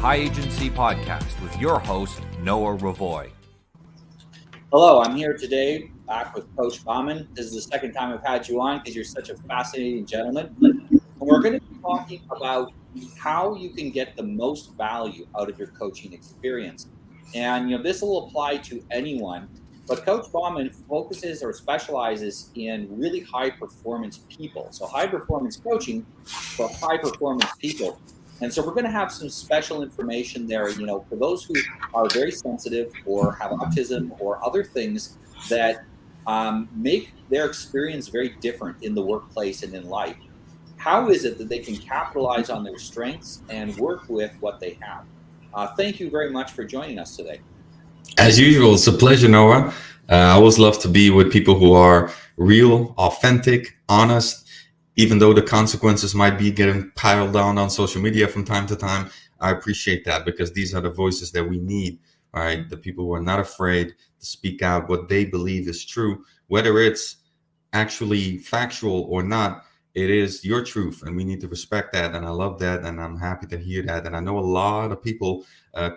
High Agency Podcast with your host, Noah Ravoy. Hello, I'm here today back with Coach Bahman. This is the second time I've had you on because you're such a fascinating gentleman. And we're going to be talking about how you can get the most value out of your coaching experience. And this will apply to anyone, but Coach Bahman focuses or specializes in really high performance people. So high performance coaching for high performance people. And so we're going to have some special information there, for those who are very sensitive or have autism or other things that make their experience very different in the workplace and in life. How is it that they can capitalize on their strengths and work with what they have? Thank you very much for joining us today. As usual, it's a pleasure, Noah. I always love to be with people who are real, authentic, honest, even though the consequences might be getting piled on social media from time to time. I appreciate that because these are the voices that we need, right? The people who are not afraid to speak out what they believe is true, whether it's actually factual or not. It is your truth, and we need to respect that. And I love that, and I'm happy to hear that. And I know a lot of people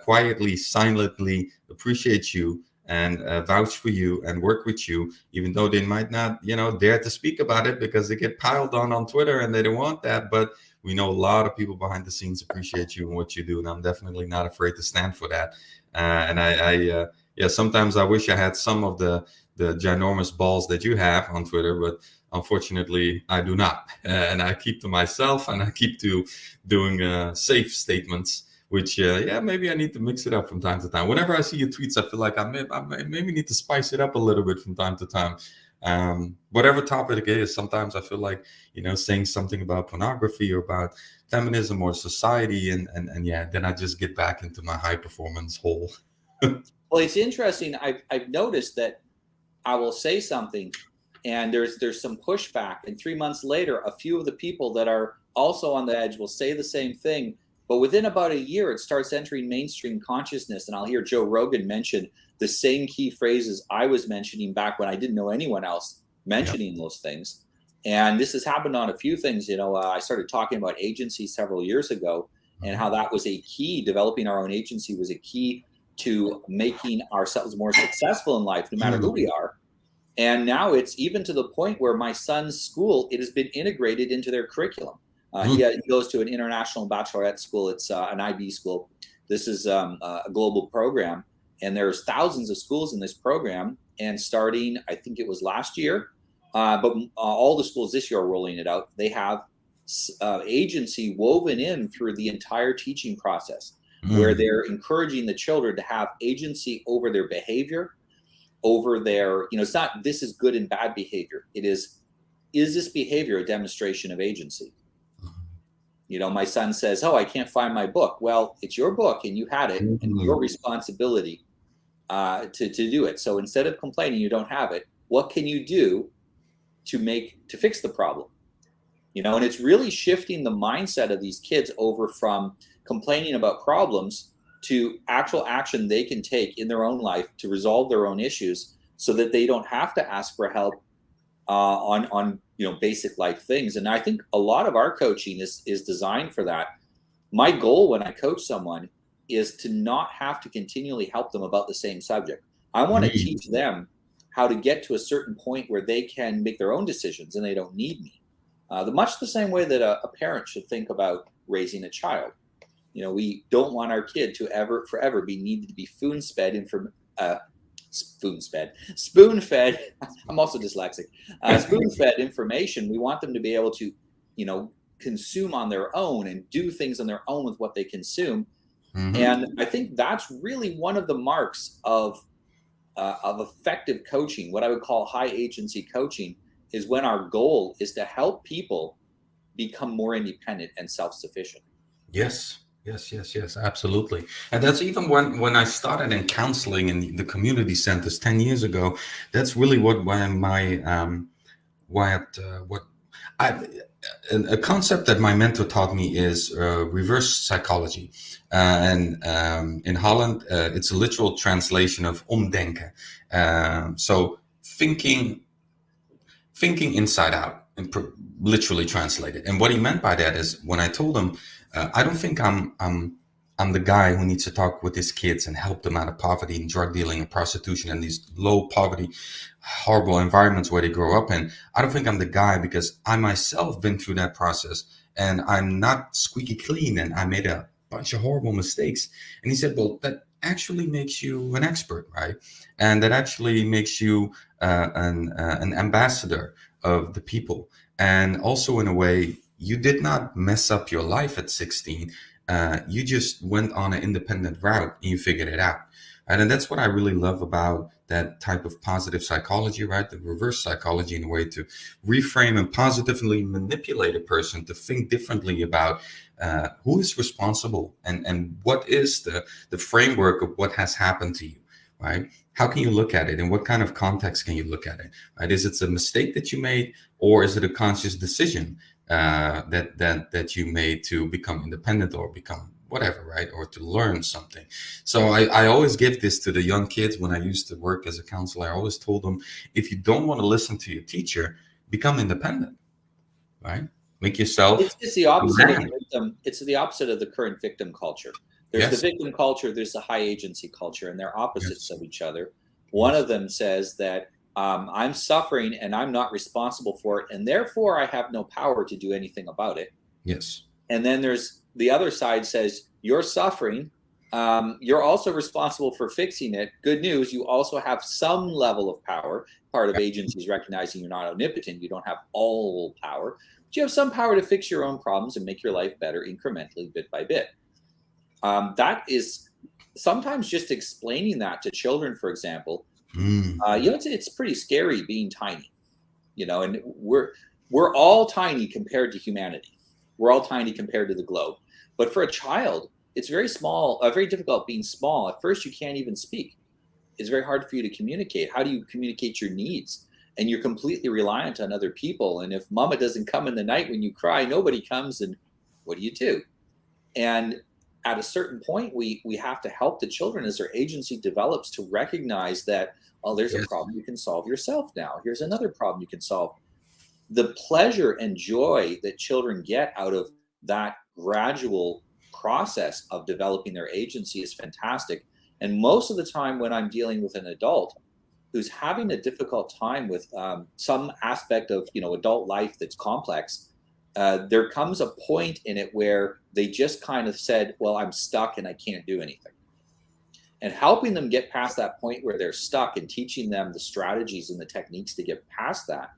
quietly, silently appreciate you and vouch for you and work with you, even though they might not, dare to speak about it because they get piled on Twitter and they don't want that. But we know a lot of people behind the scenes appreciate you and what you do, and I'm definitely not afraid to stand for that. Yeah, sometimes I wish I had some of the ginormous balls that you have on Twitter, but unfortunately, I do not. And I keep to myself, and I keep to doing safe statements, which, maybe I need to mix it up from time to time. Whenever I see your tweets, I feel like I maybe need to spice it up a little bit from time to time. Whatever topic it is, sometimes I feel like, saying something about pornography or about feminism or society. And then I just get back into my high performance hole. Well, it's interesting. I've noticed that I will say something and there's some pushback, and 3 months later a few of the people that are also on the edge will say the same thing, but within about a year it starts entering mainstream consciousness, and I'll hear Joe Rogan mention the same key phrases I was mentioning back when I didn't know anyone else mentioning those things. And this has happened on a few things. I started talking about agency several years ago and how that was a key. Developing our own agency was a key to making ourselves more successful in life, no matter who we are. And now it's even to the point where my son's school, it has been integrated into their curriculum. He goes to an international baccalaureate school. It's an IB school. This is a global program, and there's thousands of schools in this program. And starting, I think it was last year, but all the schools this year are rolling it out. They have agency woven in through the entire teaching process, where they're encouraging the children to have agency over their behavior, over their, it's not this is good and bad behavior. It is this behavior a demonstration of agency? My son says, I can't find my book. Well, it's your book and you had it, and your responsibility to do it. So instead of complaining you don't have it, what can you do to fix the problem? And it's really shifting the mindset of these kids over from complaining about problems to actual action they can take in their own life to resolve their own issues, so that they don't have to ask for help on basic life things. And I think a lot of our coaching is designed for that. My goal when I coach someone is to not have to continually help them about the same subject. I want to teach them how to get to a certain point where they can make their own decisions and they don't need me. Much the same way that a parent should think about raising a child. We don't want our kid to forever be needed to be spoon-fed. I'm also dyslexic. Spoon-fed information. We want them to be able to, consume on their own and do things on their own with what they consume. And I think that's really one of the marks of effective coaching. What I would call high agency coaching is when our goal is to help people become more independent and self-sufficient. Yes, absolutely. And that's even when I started in counseling in the community centers 10 years ago. That's really a concept that my mentor taught me is reverse psychology. And in Holland, it's a literal translation of omdenken. So thinking inside out, and literally translated. And what he meant by that is when I told him, I don't think I'm I'm the guy who needs to talk with his kids and help them out of poverty and drug dealing and prostitution and these low poverty, horrible environments where they grow up in. I don't think I'm the guy because I myself been through that process and I'm not squeaky clean and I made a bunch of horrible mistakes. And he said, well, that actually makes you an expert, right? And that actually makes you an ambassador of the people. And also in a way, you did not mess up your life at 16. You just went on an independent route and you figured it out. Right? And that's what I really love about that type of positive psychology, right? The reverse psychology, in a way to reframe and positively manipulate a person to think differently about who is responsible and what is the framework of what has happened to you, right? How can you look at it? In what kind of context can you look at it? Right? Is it a mistake that you made, or is it a conscious decision that you made to become independent or become whatever, right? Or to learn something. So I always give this to the young kids when I used to work as a counselor. I always told them, if you don't want to listen to your teacher, become independent, right? Make yourself. It's just the opposite of victim. It's the opposite of the current victim culture. There's Yes. the victim culture, there's the high agency culture, and they're opposites Yes. of each other. One of them says that I'm suffering and I'm not responsible for it, and therefore I have no power to do anything about it. Yes. And then there's the other side says, you're suffering. You're also responsible for fixing it. Good news, you also have some level of power. Part of agency is recognizing you're not omnipotent. You don't have all power, but you have some power to fix your own problems and make your life better incrementally, bit by bit. That is sometimes just explaining that to children, for example. Mm. It's pretty scary being tiny, and we're all tiny compared to humanity. We're all tiny compared to the globe. But for a child, it's very small, very difficult being small. At first, you can't even speak. It's very hard for you to communicate. How do you communicate your needs? And you're completely reliant on other people. And if mama doesn't come in the night when you cry, nobody comes. And what do you do? And at a certain point, we have to help the children as their agency develops to recognize that, oh, there's a Yes. problem you can solve yourself now. Here's another problem you can solve. The pleasure and joy that children get out of that gradual process of developing their agency is fantastic. And most of the time, when I'm dealing with an adult who's having a difficult time with some aspect of adult life that's complex, there comes a point in it where they just kind of said, well, I'm stuck and I can't do anything. And helping them get past that point where they're stuck and teaching them the strategies and the techniques to get past that,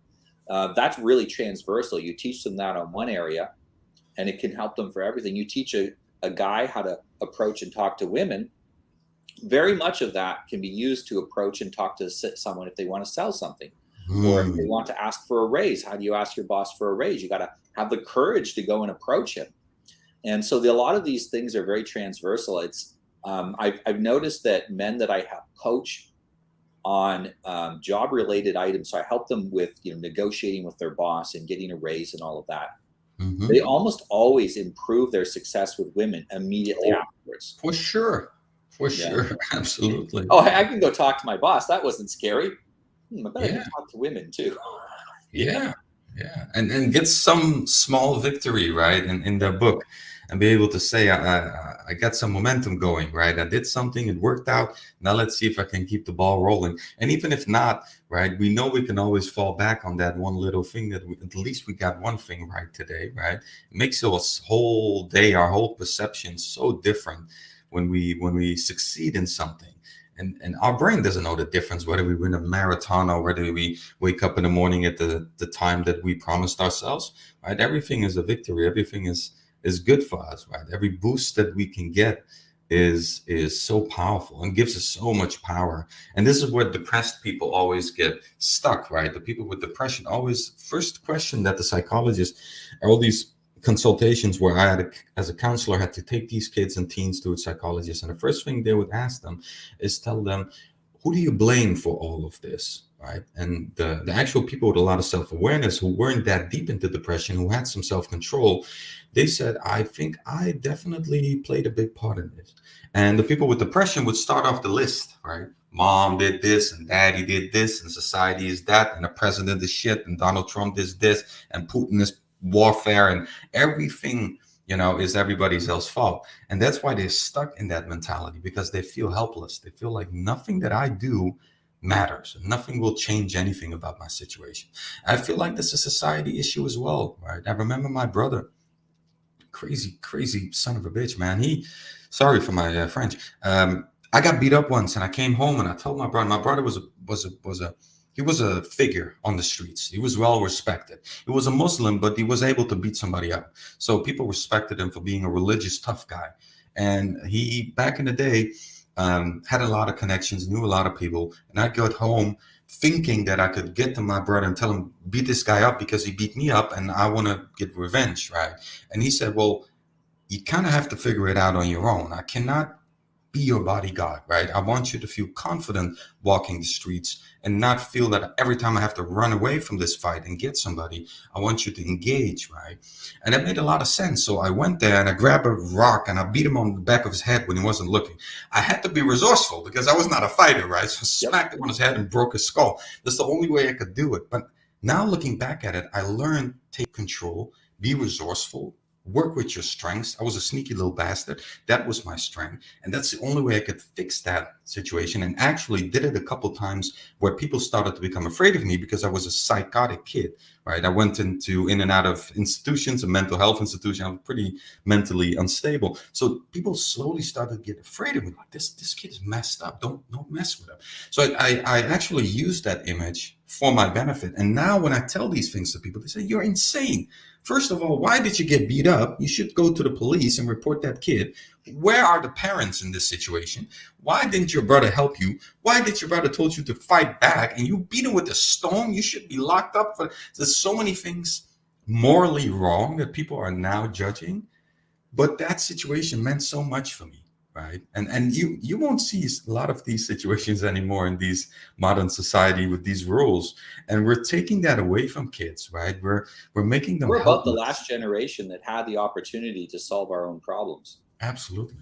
that's really transversal. You teach them that on one area and it can help them for everything. You teach a guy how to approach and talk to women. Very much of that can be used to approach and talk to someone if they want to sell something, or if they want to ask for a raise. How do you ask your boss for a raise? You got to have the courage to go and approach him. And so a lot of these things are very transversal. It's I've noticed that men that I have coach on job related items, so I help them with negotiating with their boss and getting a raise and all of that. Mhm. They almost always improve their success with women immediately afterwards. For sure. For Yeah. sure. Absolutely. Oh, I can go talk to my boss. That wasn't scary. I bet I Yeah. can talk to women too. Yeah. Yeah. And get some small victory, right? In the book, and be able to say, I got some momentum going, right? I did something, it worked out. Now let's see if I can keep the ball rolling. And even if not, right, we know we can always fall back on that one little thing that at least we got one thing right today, right? It makes our whole day, our whole perception so different when we succeed in something. And our brain doesn't know the difference whether we win a marathon or whether we wake up in the morning at the time that we promised ourselves, right? Everything is a victory. Everything is good for us, right? Every boost that we can get is so powerful and gives us so much power. And this is where depressed people always get stuck, right? The people with depression always first question that the psychologist, all these consultations where I had as a counselor had to take these kids and teens to a psychologist, and the first thing they would ask them is tell them, who do you blame for all of this, right? And the actual people with a lot of self-awareness who weren't that deep into depression, who had some self-control, they said, I think I definitely played a big part in this. And the people with depression would start off the list, right? Mom did this and daddy did this and society is that and the president is shit and Donald Trump is this and Putin is warfare and everything is everybody else's fault. And that's why they're stuck in that mentality, because they feel helpless. They feel like nothing that I do matters. Nothing will change anything about my situation. I feel like this is a society issue as well, right? I remember my brother, crazy, crazy son of a bitch, man. Sorry for my French. I got beat up once, and I came home and I told my brother. My brother he was a figure on the streets. He was well respected. He was a Muslim, but he was able to beat somebody up. So people respected him for being a religious tough guy. And he, back in the day, had a lot of connections, knew a lot of people. And I got home thinking that I could get to my brother and tell him, beat this guy up because he beat me up and I want to get revenge, right? And he said, well, you kind of have to figure it out on your own. I cannot be your bodyguard, right? I want you to feel confident walking the streets and not feel that every time I have to run away from this fight and get somebody, I want you to engage, right? And that made a lot of sense. So I went there and I grabbed a rock and I beat him on the back of his head when he wasn't looking. I had to be resourceful because I was not a fighter, right? So I smacked him on his head and broke his skull. That's the only way I could do it. But now looking back at it, I learned take control, be resourceful, work with your strengths. I was a sneaky little bastard. That was my strength. And that's the only way I could fix that situation. And actually did it a couple times where people started to become afraid of me because I was a psychotic kid, right? I went in and out of institutions, a mental health institution. I was pretty mentally unstable. So people slowly started to get afraid of me. Like, this kid is messed up. Don't mess with him. So I actually used that image for my benefit. And now when I tell these things to people, they say, you're insane. First of all, why did you get beat up? You should go to the police and report that kid. Where are the parents in this situation? Why didn't your brother help you? Why did your brother told you to fight back and you beat him with a stone? You should be locked up for. There's so many things morally wrong that people are now judging. But that situation meant so much for me, right? And you won't see a lot of these situations anymore in these modern society with these rules. And we're taking that away from kids, right? We're making them We're about the helpless. last generation that had the opportunity to solve our own problems. Absolutely.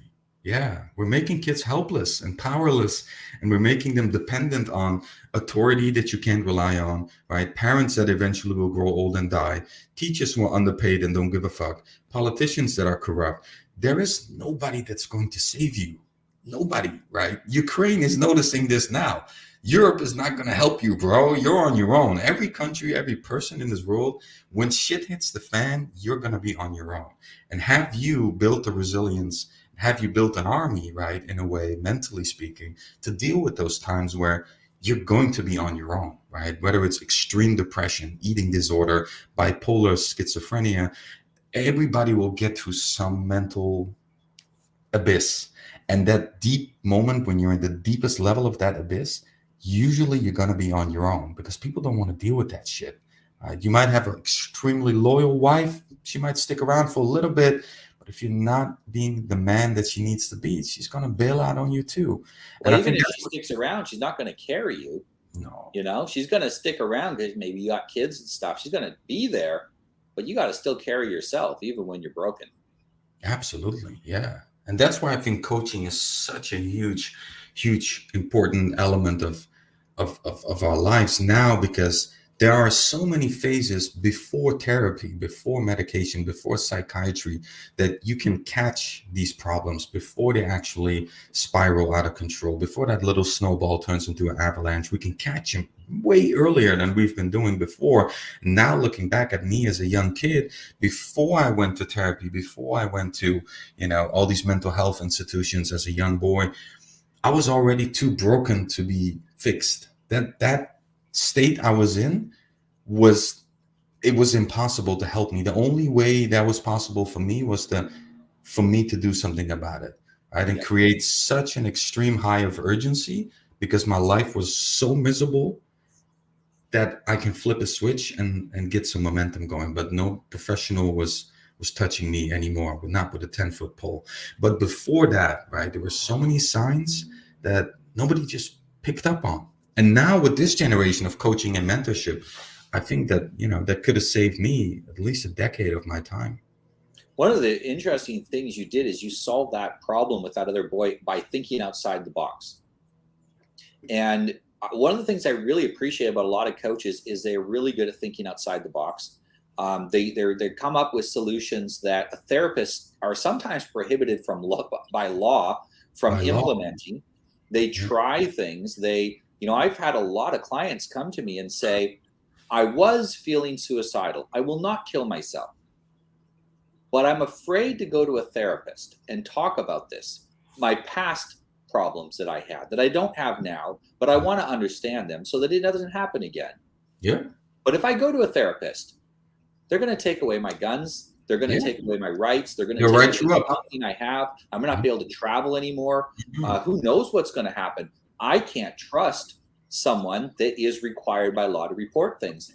Yeah, we're making kids helpless and powerless, and we're making them dependent on authority that you can't rely on, right? Parents that eventually will grow old and die, teachers who are underpaid and don't give a fuck, politicians that are corrupt. There is nobody that's going to save you. Nobody, right? Ukraine is noticing this now. Europe is not going to help you, bro. You're on your own. Every country, every person in this world, when shit hits the fan, you're going to be on your own. And have you built the resilience? Have you built an army, right, in a way, mentally speaking, to deal with those times where you're going to be on your own, right? Whether it's extreme depression, eating disorder, bipolar, schizophrenia, everybody will get to some mental abyss. And that deep moment when you're in the deepest level of that abyss, usually you're going to be on your own because people don't want to deal with that shit. Right? You might have an extremely loyal wife. She might stick around for a little bit, but if you're not being the man that she needs to be, she's going to bail out on you too. Well, And I even think if that's she sticks around, she's not going to carry you. no, You know, she's going to stick around because maybe you got kids and stuff. She's going to be there, but you got to still carry yourself even when you're broken. absolutely. Yeah. And that's why I think coaching is such a huge, huge, important element of our lives now, because there are so many phases before therapy, before medication, before psychiatry, that you can catch these problems before they actually spiral out of control, before that little snowball turns into an avalanche. We can catch them way earlier than we've been doing before. Now, looking back at me as a young kid, before I went to therapy, before I went to, all these mental health institutions as a young boy, I was already too broken to be fixed. That state I was in was impossible to help me. The only way that was possible for me was for me to do something about it. I didn't create such an extreme high of urgency because my life was so miserable that I can flip a switch and get some momentum going. But no professional was touching me anymore, not with a 10-foot pole. But before that, right, there were so many signs that nobody just picked up on. And now with this generation of coaching and mentorship, I think that, that could have saved me at least a decade of my time. One of the interesting things you did is you solved that problem with that other boy by thinking outside the box. And one of the things I really appreciate about a lot of coaches is they're really good at thinking outside the box. They come up with solutions that therapists are sometimes prohibited from by law from By law. implementing. They Yeah. try things. I've had a lot of clients come to me and say, I was feeling suicidal. I will not kill myself, but I'm afraid to go to a therapist and talk about this, my past problems that I had that I don't have now, but I want to understand them so that it doesn't happen again. Yeah. But if I go to a therapist, they're going to take away my guns. They're going to Yeah. take away my rights. They're going to They'll take write away you up. something I have. I'm not be able to travel anymore. Mhm. Who knows what's going to happen? I can't trust someone that is required by law to report things.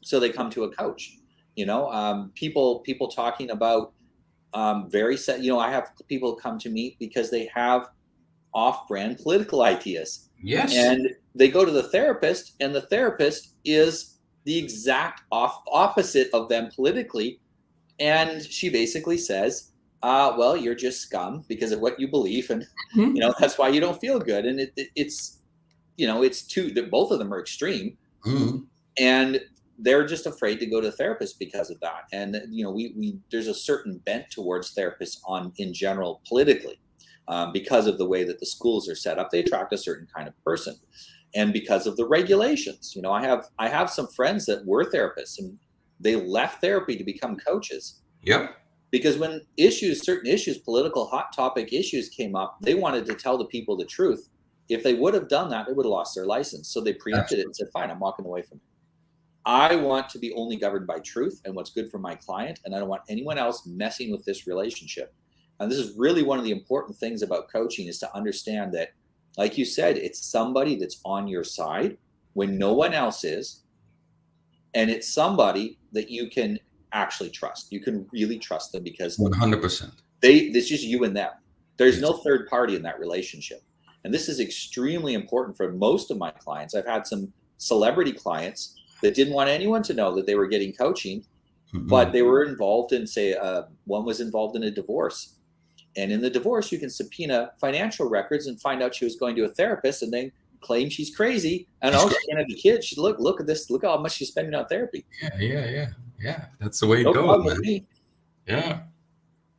So they come to a coach. People talking about very set. I have people come to me because they have off-brand political ideas, Yes. and they go to the therapist, and the therapist is the exact opposite of them politically, and she basically says, well, you're just scum because of what you believe, and Mhm. that's why you don't feel good. And it's two that both of them are extreme, Mhm. and they're just afraid to go to a therapist because of that. And we there's a certain bent towards therapists in general politically, because of the way that the schools are set up. They attract a certain kind of person, and because of the regulations. I have some friends that were therapists, and they left therapy to become coaches Yep. because when certain issues, political hot topic issues came up, they wanted to tell the people the truth. If they would have done that, they would have lost their license. So they preempted it and said, fine, I'm walking away from it. I want to be only governed by truth and what's good for my client, and I don't want anyone else messing with this relationship. And this is really one of the important things about coaching, is to understand that, like you said, it's somebody that's on your side when no one else is, and it's somebody that you can actually trust. You can really trust them because 100%. it's just you and them. There's Yes. no third party in that relationship. And this is extremely important for most of my clients. I've had some celebrity clients that didn't want anyone to know that they were getting coaching, but Mhm. they were involved in, say, one was involved in a divorce. And in the divorce, you can subpoena financial records and find out she was going to a therapist, and then claim she's crazy. And She's oh, she great. can't have a kid. Look at this. Look how much she's spending on therapy. Yeah. Yeah. Yeah. Yeah. That's the way it No goes, problem with man. me. Yeah.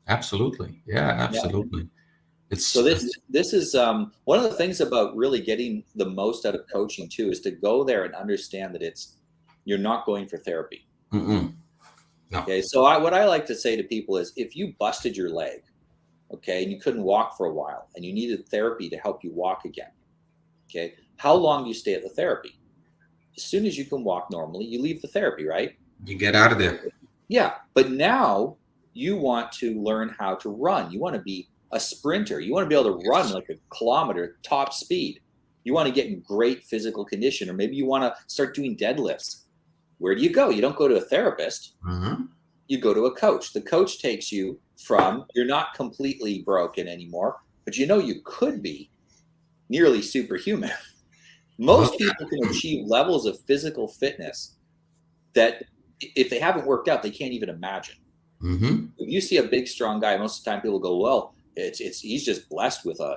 Absolutely. Yeah. Yeah. Absolutely. So It's. this is one of the things about really getting the most out of coaching too, is to go there and understand that you're not going for therapy. Mm-mm. No. Okay, so what I like to say to people is, if you busted your leg, okay, and you couldn't walk for a while, and you needed therapy to help you walk again, okay, how long do you stay at the therapy? As soon as you can walk normally, you leave the therapy, right? You get out of there. Yeah, but now you want to learn how to run. You want to be a sprinter. You want to be able to run like a kilometer top speed. You want to get in great physical condition, or maybe you want to start doing deadlifts. Where do you go? You don't go to a therapist. Mhm. You go to a coach. The coach takes you from, you're not completely broken anymore, but you could be nearly superhuman. Well, Most people can achieve levels of physical fitness that, if they haven't worked out, they can't even imagine. mhm. If you see a big, strong guy, most of the time people go, well, he's just blessed with a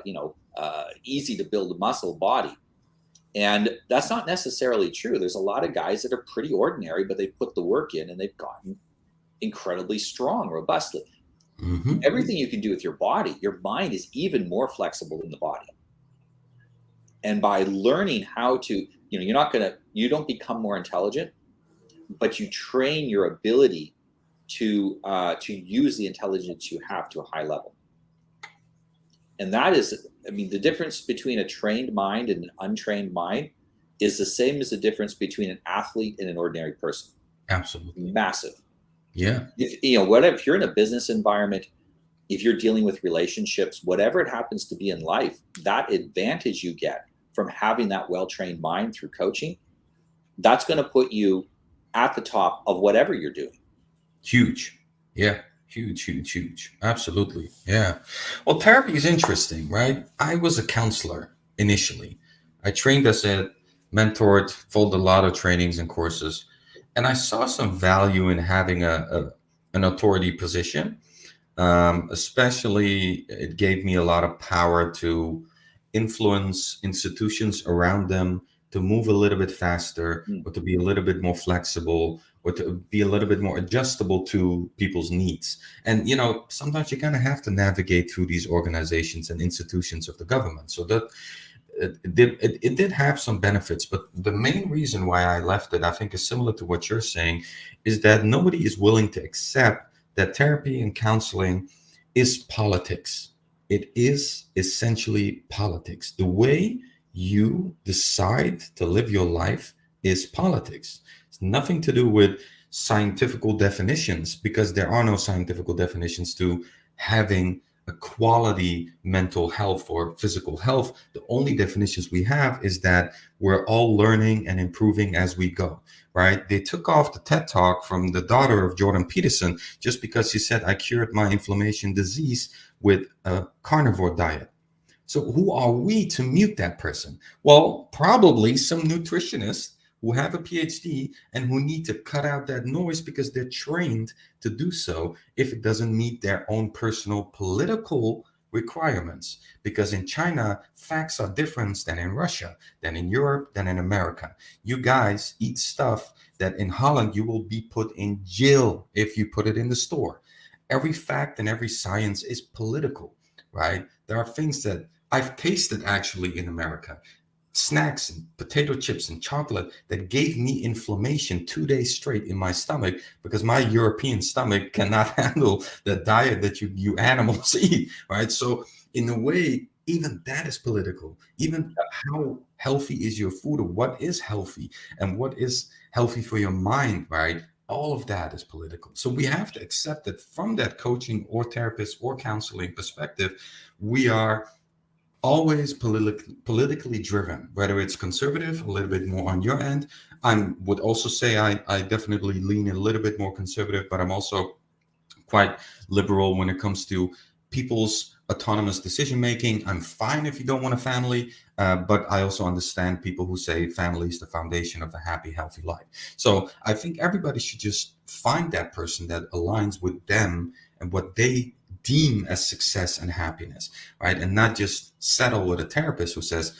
easy to build muscle body. And that's not necessarily true. There's a lot of guys that are pretty ordinary, but they've put the work in and they've gotten incredibly strong, robustly. Mhm. Everything you can do with your body, your mind is even more flexible than the body. And by learning how to, you don't become more intelligent, but you train your ability to use the intelligence you have to a high level. And that is, the difference between a trained mind and an untrained mind is the same as the difference between an athlete and an ordinary person. Absolutely. Massive. Yeah. Whatever, if you're in a business environment, if you're dealing with relationships, whatever it happens to be in life, that advantage you get from having that well-trained mind through coaching, that's going to put you at the top of whatever you're doing. Huge. Yeah. Huge, huge, huge. Absolutely. Yeah. Well, therapy is interesting, right? I was a counselor initially. I trained as a mentored, followed a lot of trainings and courses, and I saw some value in having an authority position. Especially, it gave me a lot of power to influence institutions around them to move a little bit faster Mm. or to be a little bit more flexible or to be a little bit more adjustable to people's needs. And sometimes you kind of have to navigate through these organizations and institutions of the government. So that it did have some benefits, but the main reason why I left it, I think, is similar to what you're saying, is that nobody is willing to accept that therapy and counseling is politics. It is essentially politics. The way you decide to live your life is politics. It's nothing to do with scientific definitions, because there are no scientific definitions to having a quality mental health or physical health. The only definitions we have is that we're all learning and improving as we go, right? They took off the TED Talk from the daughter of Jordan Peterson just because she said, I cured my inflammation disease with a carnivore diet. So who are we to mute that person? Well, probably some nutritionists who have a PhD and who need to cut out that noise because they're trained to do so if it doesn't meet their own personal political requirements. Because in China, facts are different than in Russia, than in Europe, than in America. You guys eat stuff that in Holland you will be put in jail if you put it in the store. Every fact and every science is political, right? There are things that I've tasted actually in America, snacks and potato chips and chocolate that gave me inflammation 2 days straight in my stomach because my European stomach cannot handle the diet that you animals eat, right? So in a way, even that is political. Even how healthy is your food, or what is healthy and what is healthy for your mind, right? All of that is political. So we have to accept that from that coaching or therapist or counseling perspective, we are always politically driven, whether it's conservative, a little bit more on your end. I would also say I definitely lean a little bit more conservative, but I'm also quite liberal when it comes to people's autonomous decision making. I'm fine if you don't want a family, but I also understand people who say family is the foundation of a happy, healthy life. So I think everybody should just find that person that aligns with them and what they deem as success and happiness, right? And not just settle with a therapist who says,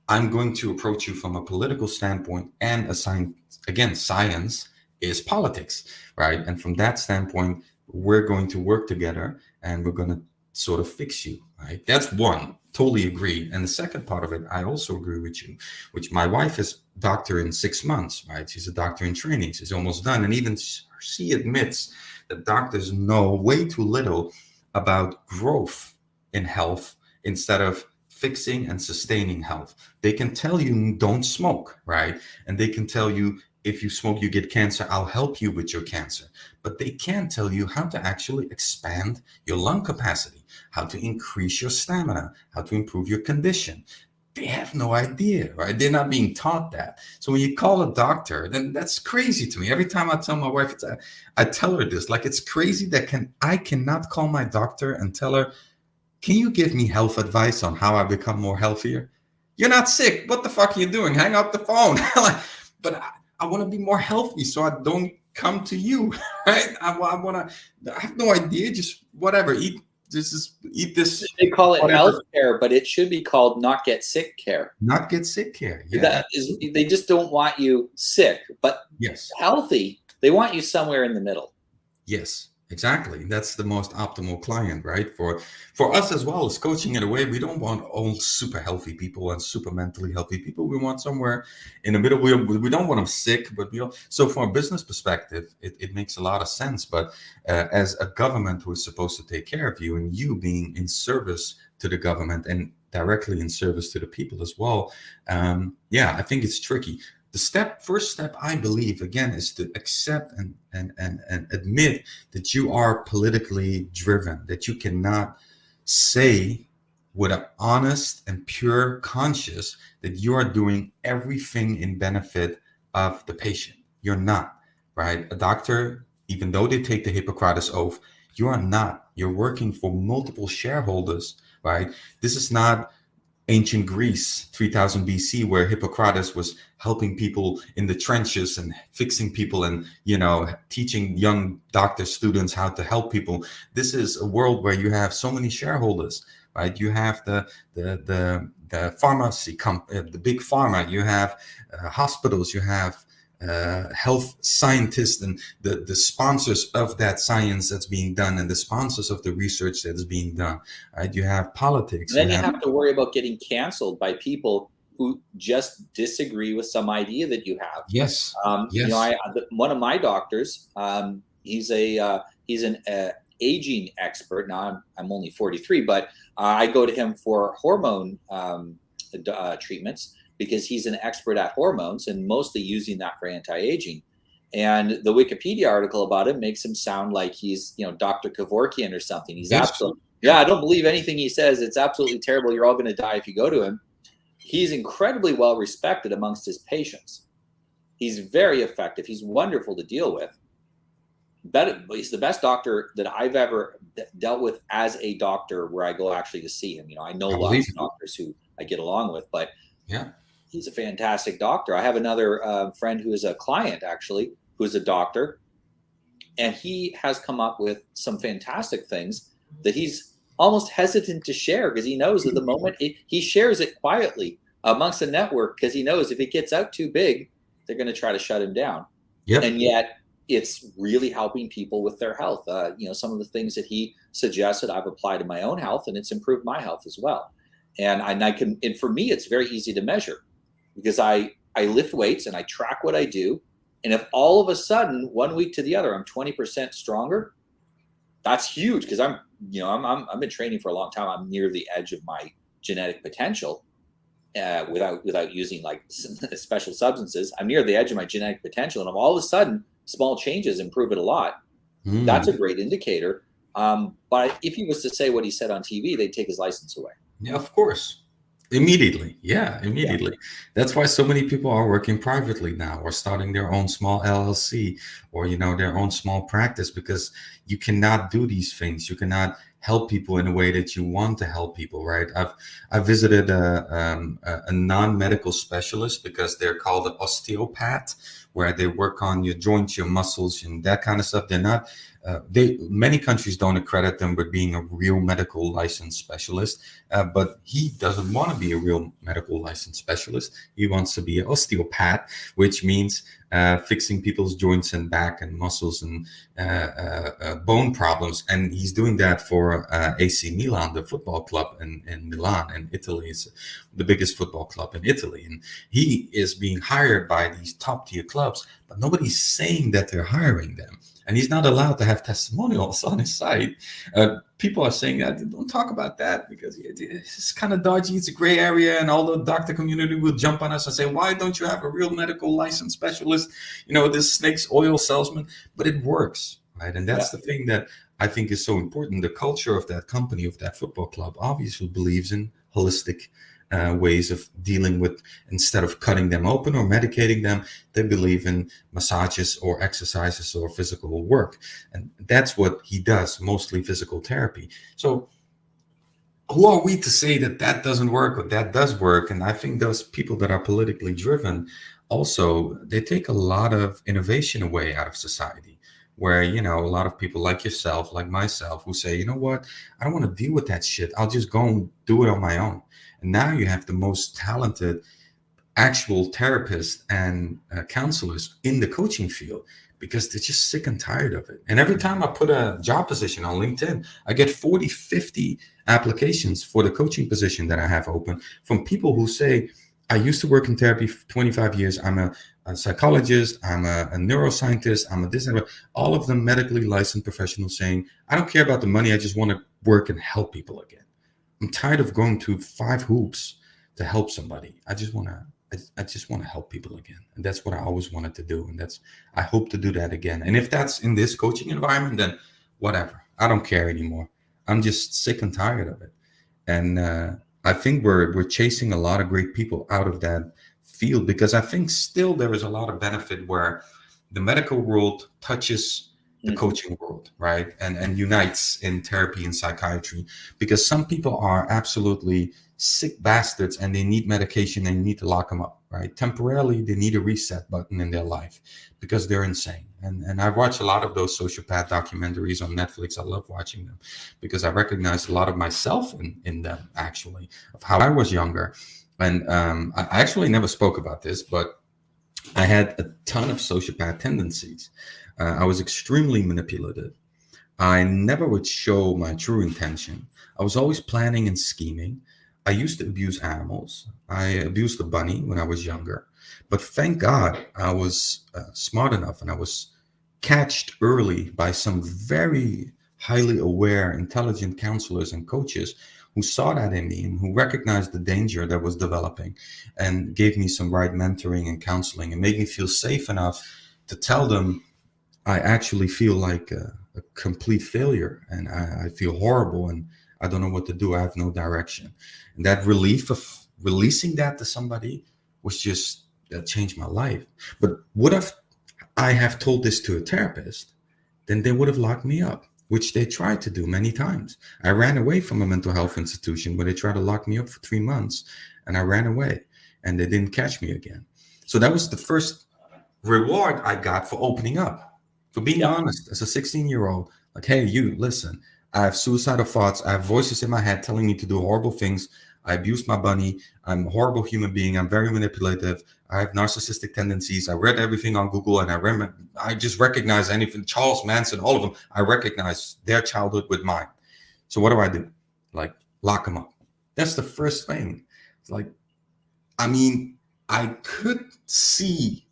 I'm going to approach you from a political standpoint and assign, again, science is politics, right? And from that standpoint, we're going to work together and we're going to sort of fix you, right? That's one, totally agree. And the second part of it, I also agree with you, which my wife is doctor in 6 months, right? She's a doctor in training. She's almost done. And even she admits that doctors know way too little about growth in health instead of fixing and sustaining health. They can tell you don't smoke, right? And they can tell you if you smoke, you get cancer. I'll help you with your cancer. But they can't tell you how to actually expand your lung capacity, how to increase your stamina, how to improve your condition. They have no idea, right? They're not being taught that. So when you call a doctor, then that's crazy to me. Every time I tell my wife, I tell her this, like, it's crazy that I cannot call my doctor and tell her, can you give me health advice on how I become more healthier? You're not sick. What the fuck are you doing? Hang up the phone. But I want to be more healthy, so I don't come to you, right? I have no idea. Just whatever. Eat this. They call it whatever. health care, but it should be called not get sick care. Not get sick care. Yeah. That is, they just don't want you sick, but Yes. healthy. They want you somewhere in the middle. Yes, exactly. That's the most optimal client, right? For us as well as coaching in a way, we don't want all super healthy people and super mentally healthy people. We want somewhere in the middle. We don't want them sick, but so from a business perspective, it makes a lot of sense. But as a government who is supposed to take care of you, and you being in service to the government and directly in service to the people as well, I think it's tricky. The first step, I believe, again, is to accept and admit that you are politically driven, that you cannot say with an honest and pure conscience that you are doing everything in benefit of the patient. You're not, right? A doctor, even though they take the Hippocrates oath, you are not. You're working for multiple shareholders, right? This is not ancient Greece, 3000 BC, where Hippocrates was helping people in the trenches and fixing people and, teaching young doctor students how to help people. This is a world where you have so many shareholders, right? You have the pharmacy, the big pharma, you have hospitals, you have health scientists and the sponsors of that science that's being done and the sponsors of the research that is being done, right? You have politics. And then you have to worry about getting canceled by people who just disagree with some idea that you have. Yes. You know, one of my doctors, he's an aging expert. Now I'm only 43, but I go to him for hormone treatments because he's an expert at hormones and mostly using that for anti-aging. And the Wikipedia article about him makes him sound like he's, you know, Dr. Kevorkian or something. He's absolutely, I don't believe anything he says. It's absolutely terrible. You're all going to die if you go to him. He's incredibly well respected amongst his patients. He's very effective. He's wonderful to deal with. He's the best doctor that I've ever dealt with as a doctor where I go actually to see him. You know, I know lots of doctors who I get along with, but yeah, he's a fantastic doctor. I have another friend who is a client actually, who is a doctor, and he has come up with some fantastic things that he's almost hesitant to share because he knows that the moment he shares it quietly amongst the network, because he knows if it gets out too big, they're going to try to shut him down. Yep. And yet it's really helping people with their health. You know, some of the things that he suggested, I've applied to my own health, and it's improved my health as well. And for me, it's very easy to measure because I lift weights and I track what I do. And if all of a sudden, 1 week to the other, I'm 20% stronger, that's huge because I've been training for a long time. I'm near the edge of my genetic potential without using like special substances. I'm near the edge of my genetic potential. And if all of a sudden, small changes improve it a lot, that's a great indicator. But if he was to say what he said on TV, they'd take his license away. Yeah, of course. Immediately. Yeah. That's why so many people are working privately now or starting their own small LLC or, you know, their own small practice, because you cannot do these things. You cannot help people in a way that you want to help people, right? I've visited a non-medical specialist because they're called an osteopath, where they work on your joints, your muscles, and that kind of stuff. They're not. Many countries don't accredit them with being a real medical licensed specialist, but he doesn't want to be a real medical licensed specialist. He wants to be an osteopath, which means fixing people's joints and back and muscles and bone problems. And he's doing that for AC Milan, the football club in Milan, in Italy. It's the biggest football club in Italy. And he is being hired by these top tier clubs, but nobody's saying that they're hiring them. And he's not allowed to have testimonials on his site. People are saying that don't talk about that because it's kind of dodgy. It's a gray area, and all the doctor community will jump on us and say, "Why don't you have a real medical license specialist? You know, this snake's oil salesman." But it works, right? And that's the thing that I think is so important. The culture of that company, of that football club, obviously believes in holistic ways of dealing with. Instead of cutting them open or medicating them, they believe in massages or exercises or physical work, and that's what he does, mostly physical therapy. So who are we to say that that doesn't work or that does work? And I think those people that are politically driven also, they take a lot of innovation away out of society, where, you know, a lot of people like yourself, like myself, who say, you know what, I don't want to deal with that shit. I'll just go and do it on my own. And now you have the most talented actual therapists and counselors in the coaching field because they're just sick and tired of it. And every time I put a job position on LinkedIn, I get 40, 50 applications for the coaching position that I have open from people who say, I used to work in therapy for 25 years. I'm a psychologist. I'm a neuroscientist. I'm a this and that. All of them medically licensed professionals saying, I don't care about the money. I just want to work and help people again. I'm tired of going through 5 hoops to help somebody. I just want to help people again. And that's what I always wanted to do. And I hope to do that again. And if that's in this coaching environment, then whatever. I don't care anymore. I'm just sick and tired of it. And I think we're chasing a lot of great people out of that field because I think still there is a lot of benefit where the medical world touches the coaching world, right? And unites in therapy and psychiatry, because some people are absolutely sick bastards and they need medication and you need to lock them up, right? Temporarily, they need a reset button in their life because they're insane. And I watch a lot of those sociopath documentaries on Netflix. I love watching them because I recognize a lot of myself in them, actually, of how I was younger. And I actually never spoke about this, but I had a ton of sociopath tendencies. I was extremely manipulative. I never would show my true intention. I was always planning and scheming. I used to abuse animals. I abused the bunny when I was younger. But thank God I was smart enough, and I was catched early by some very highly aware, intelligent counselors and coaches who saw that in me and who recognized the danger that was developing and gave me some right mentoring and counseling and made me feel safe enough to tell them I actually feel like a complete failure, and I feel horrible, and I don't know what to do. I have no direction. And that relief of releasing that to somebody was just that changed my life. But what if I have told this to a therapist? Then they would have locked me up, which they tried to do many times. I ran away from a mental health institution where they tried to lock me up for 3 months, and I ran away, and they didn't catch me again. So that was the first reward I got for opening up, for being Yep. honest as a 16-year-old. Like, hey, you, listen, I have suicidal thoughts. I have voices in my head telling me to do horrible things. I abuse my bunny. I'm a horrible human being. I'm very manipulative. I have narcissistic tendencies. I read everything on Google, and I just recognize anything. Charles Manson, all of them. I recognize their childhood with mine. So what do I do? Like, lock them up. That's the first thing. It's like, I mean, I could see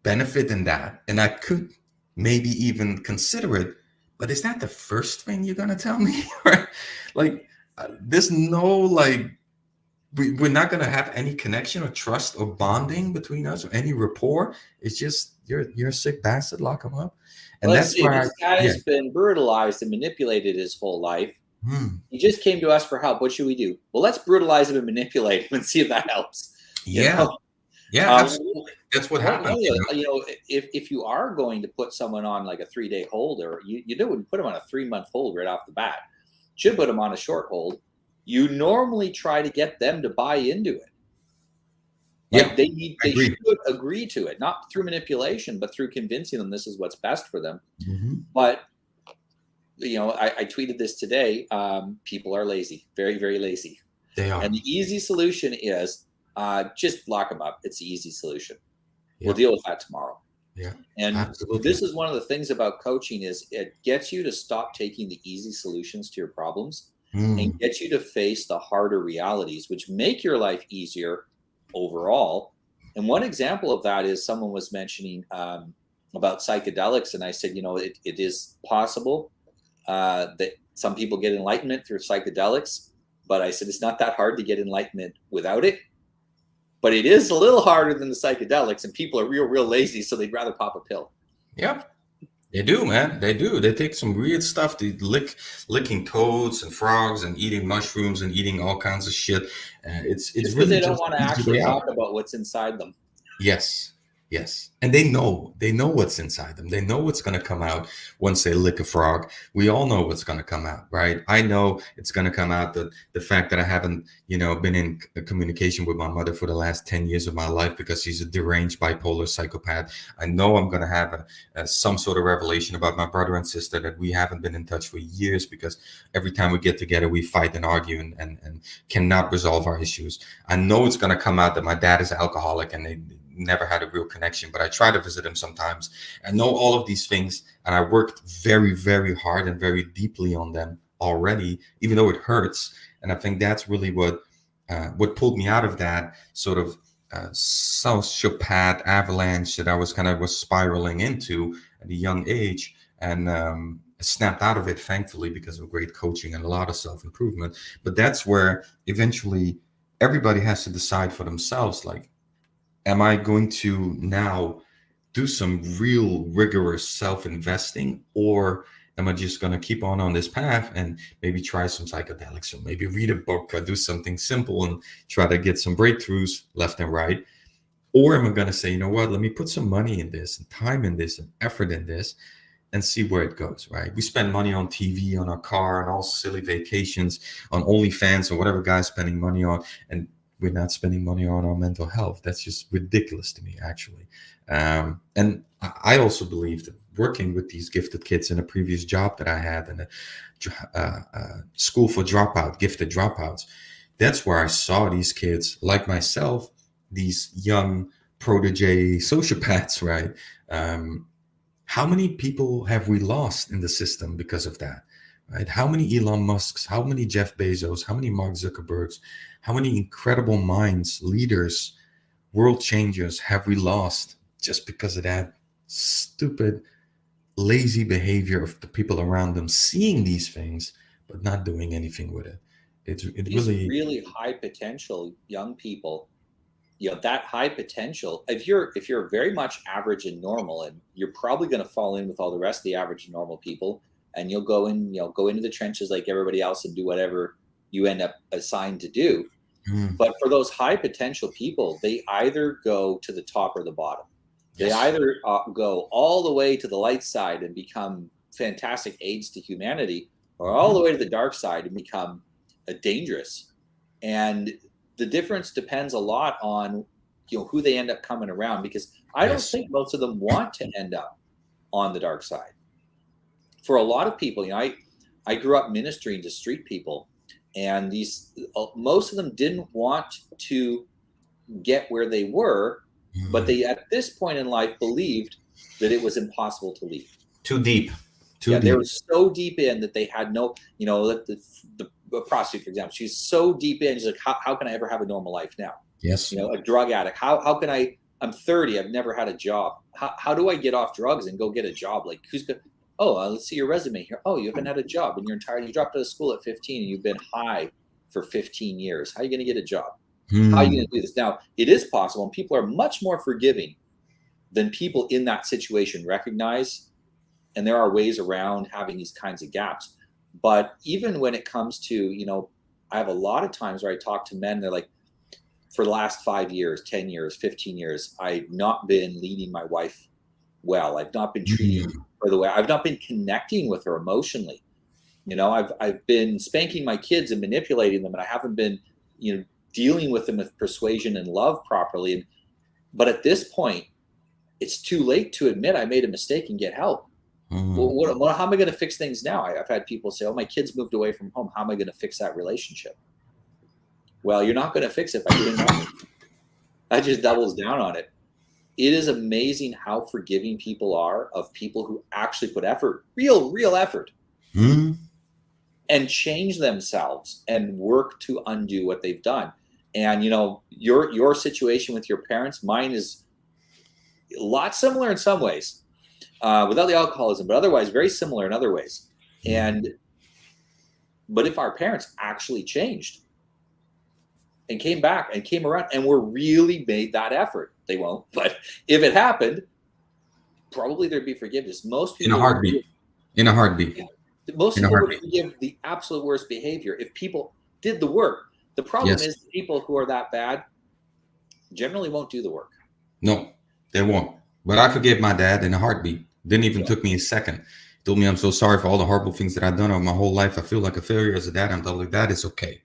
benefit in that, and I could maybe even consider it. But is that the first thing you're gonna tell me? Right? Like, there's no like we're not gonna have any connection or trust or bonding between us or any rapport. It's just you're a sick bastard. Lock him up, and Let's that's see. why. This guy Yeah. has been brutalized and manipulated his whole life. Hmm. He just came to us for help. What should we do? Well, let's brutalize him and manipulate him and see if that helps. You Yeah. know, Yeah. um, Absolutely. That's what one happens. of You the, know. you know, if you are going to put someone on like a 3-day hold, or you wouldn't put them on a 3-month hold right off the bat. Should put them on a short hold. You normally try to get them to buy into it. Yeah. Like they I agree. should agree to it, not through manipulation, but through convincing them this is what's best for them. Hmm. But I tweeted this today. People are lazy, very, very lazy. They are. And the easy solution is just lock them up. It's the easy solution. We'll Yeah. deal with that tomorrow. Yeah. And Absolutely. this is one of the things about coaching is it gets you to stop taking the easy solutions to your problems and Mm. gets you to face the harder realities, which make your life easier overall. And one example of that is someone was mentioning about psychedelics. And I said, it is possible that some people get enlightenment through psychedelics. But I said, it's not that hard to get enlightenment without it. But it is a little harder than the psychedelics, and people are real, real lazy, so they'd rather pop a pill. Yeah. They do, man. They do. They take some weird stuff. They licking toads and frogs and eating mushrooms and eating all kinds of shit. It's Just because really they don't just want to an easy way actually out. talk about what's inside them. Yes, yes. And they know what's inside them. They know what's going to come out once they lick a frog. We all know what's going to come out, right? I know it's going to come out that the fact that I haven't, been in communication with my mother for the last 10 years of my life because she's a deranged bipolar psychopath. I know I'm going to have some sort of revelation about my brother and sister that we haven't been in touch for years because every time we get together, we fight and argue and cannot resolve our issues. I know it's going to come out that my dad is an alcoholic and they never had a real connection, but I try to visit him sometimes. I know all of these things, and I worked very, very hard and very deeply on them already, even though it hurts. And I think that's really what pulled me out of that sort of sociopath avalanche that I was spiraling into at a young age, and snapped out of it, thankfully, because of great coaching and a lot of self improvement. But that's where eventually everybody has to decide for themselves, like, am I going to now do some real rigorous self-investing, or am I just going to keep on this path and maybe try some psychedelics or maybe read a book or do something simple and try to get some breakthroughs left and right? Or am I going to say, you know what, let me put some money in this and time in this and effort in this and see where it goes, right? We spend money on TV, on our car, and all silly vacations, on OnlyFans or whatever guy's spending money on, and we're not spending money on our mental health. That's just ridiculous to me, actually. And I also believe that working with these gifted kids in a previous job that I had in a school for gifted dropouts, that's where I saw these kids like myself, these young protege sociopaths, right? How many people have we lost in the system because of that, right? How many Elon Musks, how many Jeff Bezos, how many Mark Zuckerbergs, how many incredible minds, leaders, world changers have we lost just because of that stupid, lazy behavior of the people around them, seeing these things but not doing anything with it? It These really. really high potential young people, that high potential, if you're very much average and normal, and you're probably going to fall in with all the rest of the average and normal people, and you'll go into the trenches like everybody else and do whatever you end up assigned to do. Mm, But for those high potential people, they either go to the top or the bottom. They yes. either go all the way to the light side and become fantastic aids to humanity, or all the way to the dark side and become dangerous. And the difference depends a lot on who they end up coming around, because I don't Yes. think most of them want to end up on the dark side. For a lot of people, I grew up ministering to street people, and most of them didn't want to get where they were, but they at this point in life believed that it was impossible to leave. Too deep. Too Yeah, they deep. were so deep in that they had no, the prostitute, for example, she's so deep in, she's like, how can I ever have a normal life now? Yes. A drug addict, how can I'm 30, I've never had a job. How do I get off drugs and go get a job? Like, who's good? Oh, let's see your resume here. Oh, you haven't had a job in your entire, you dropped out of school at 15 and you've been high for 15 years. How are you going to get a job? How are you going to do this? Now, it is possible, and people are much more forgiving than people in that situation recognize. And there are ways around having these kinds of gaps. But even when it comes to, I have a lot of times where I talk to men, they're like, for the last 5 years, 10 years, 15 years, I've not been leading my wife well. I've not been treating her the way, I've not been connecting with her emotionally. I've been spanking my kids and manipulating them, and I haven't been, dealing with them with persuasion and love properly. But at this point, it's too late to admit I made a mistake and get help. Well, how am I going to fix things now? I've had people say, oh, my kids moved away from home. How am I going to fix that relationship? Well, you're not going to fix it by doing nothing. That just doubles down on it. It is amazing how forgiving people are of people who actually put effort, real effort, and change themselves and work to undo what they've done. And, your situation with your parents, mine is a lot similar in some ways, without the alcoholism, but otherwise very similar in other ways. But if our parents actually changed and came back and came around and were really made that effort, they won't. But if it happened, probably there'd be forgiveness. Most people In a heartbeat. Most people would forgive the absolute worst behavior if people did the work. The problem is people who are that bad generally won't do the work. No, they won't. But I forgave my dad in a heartbeat. Didn't even took me a second. He told me I'm so sorry for all the horrible things that I've done over my whole life. I feel like a failure as a dad. I'm like, that is okay.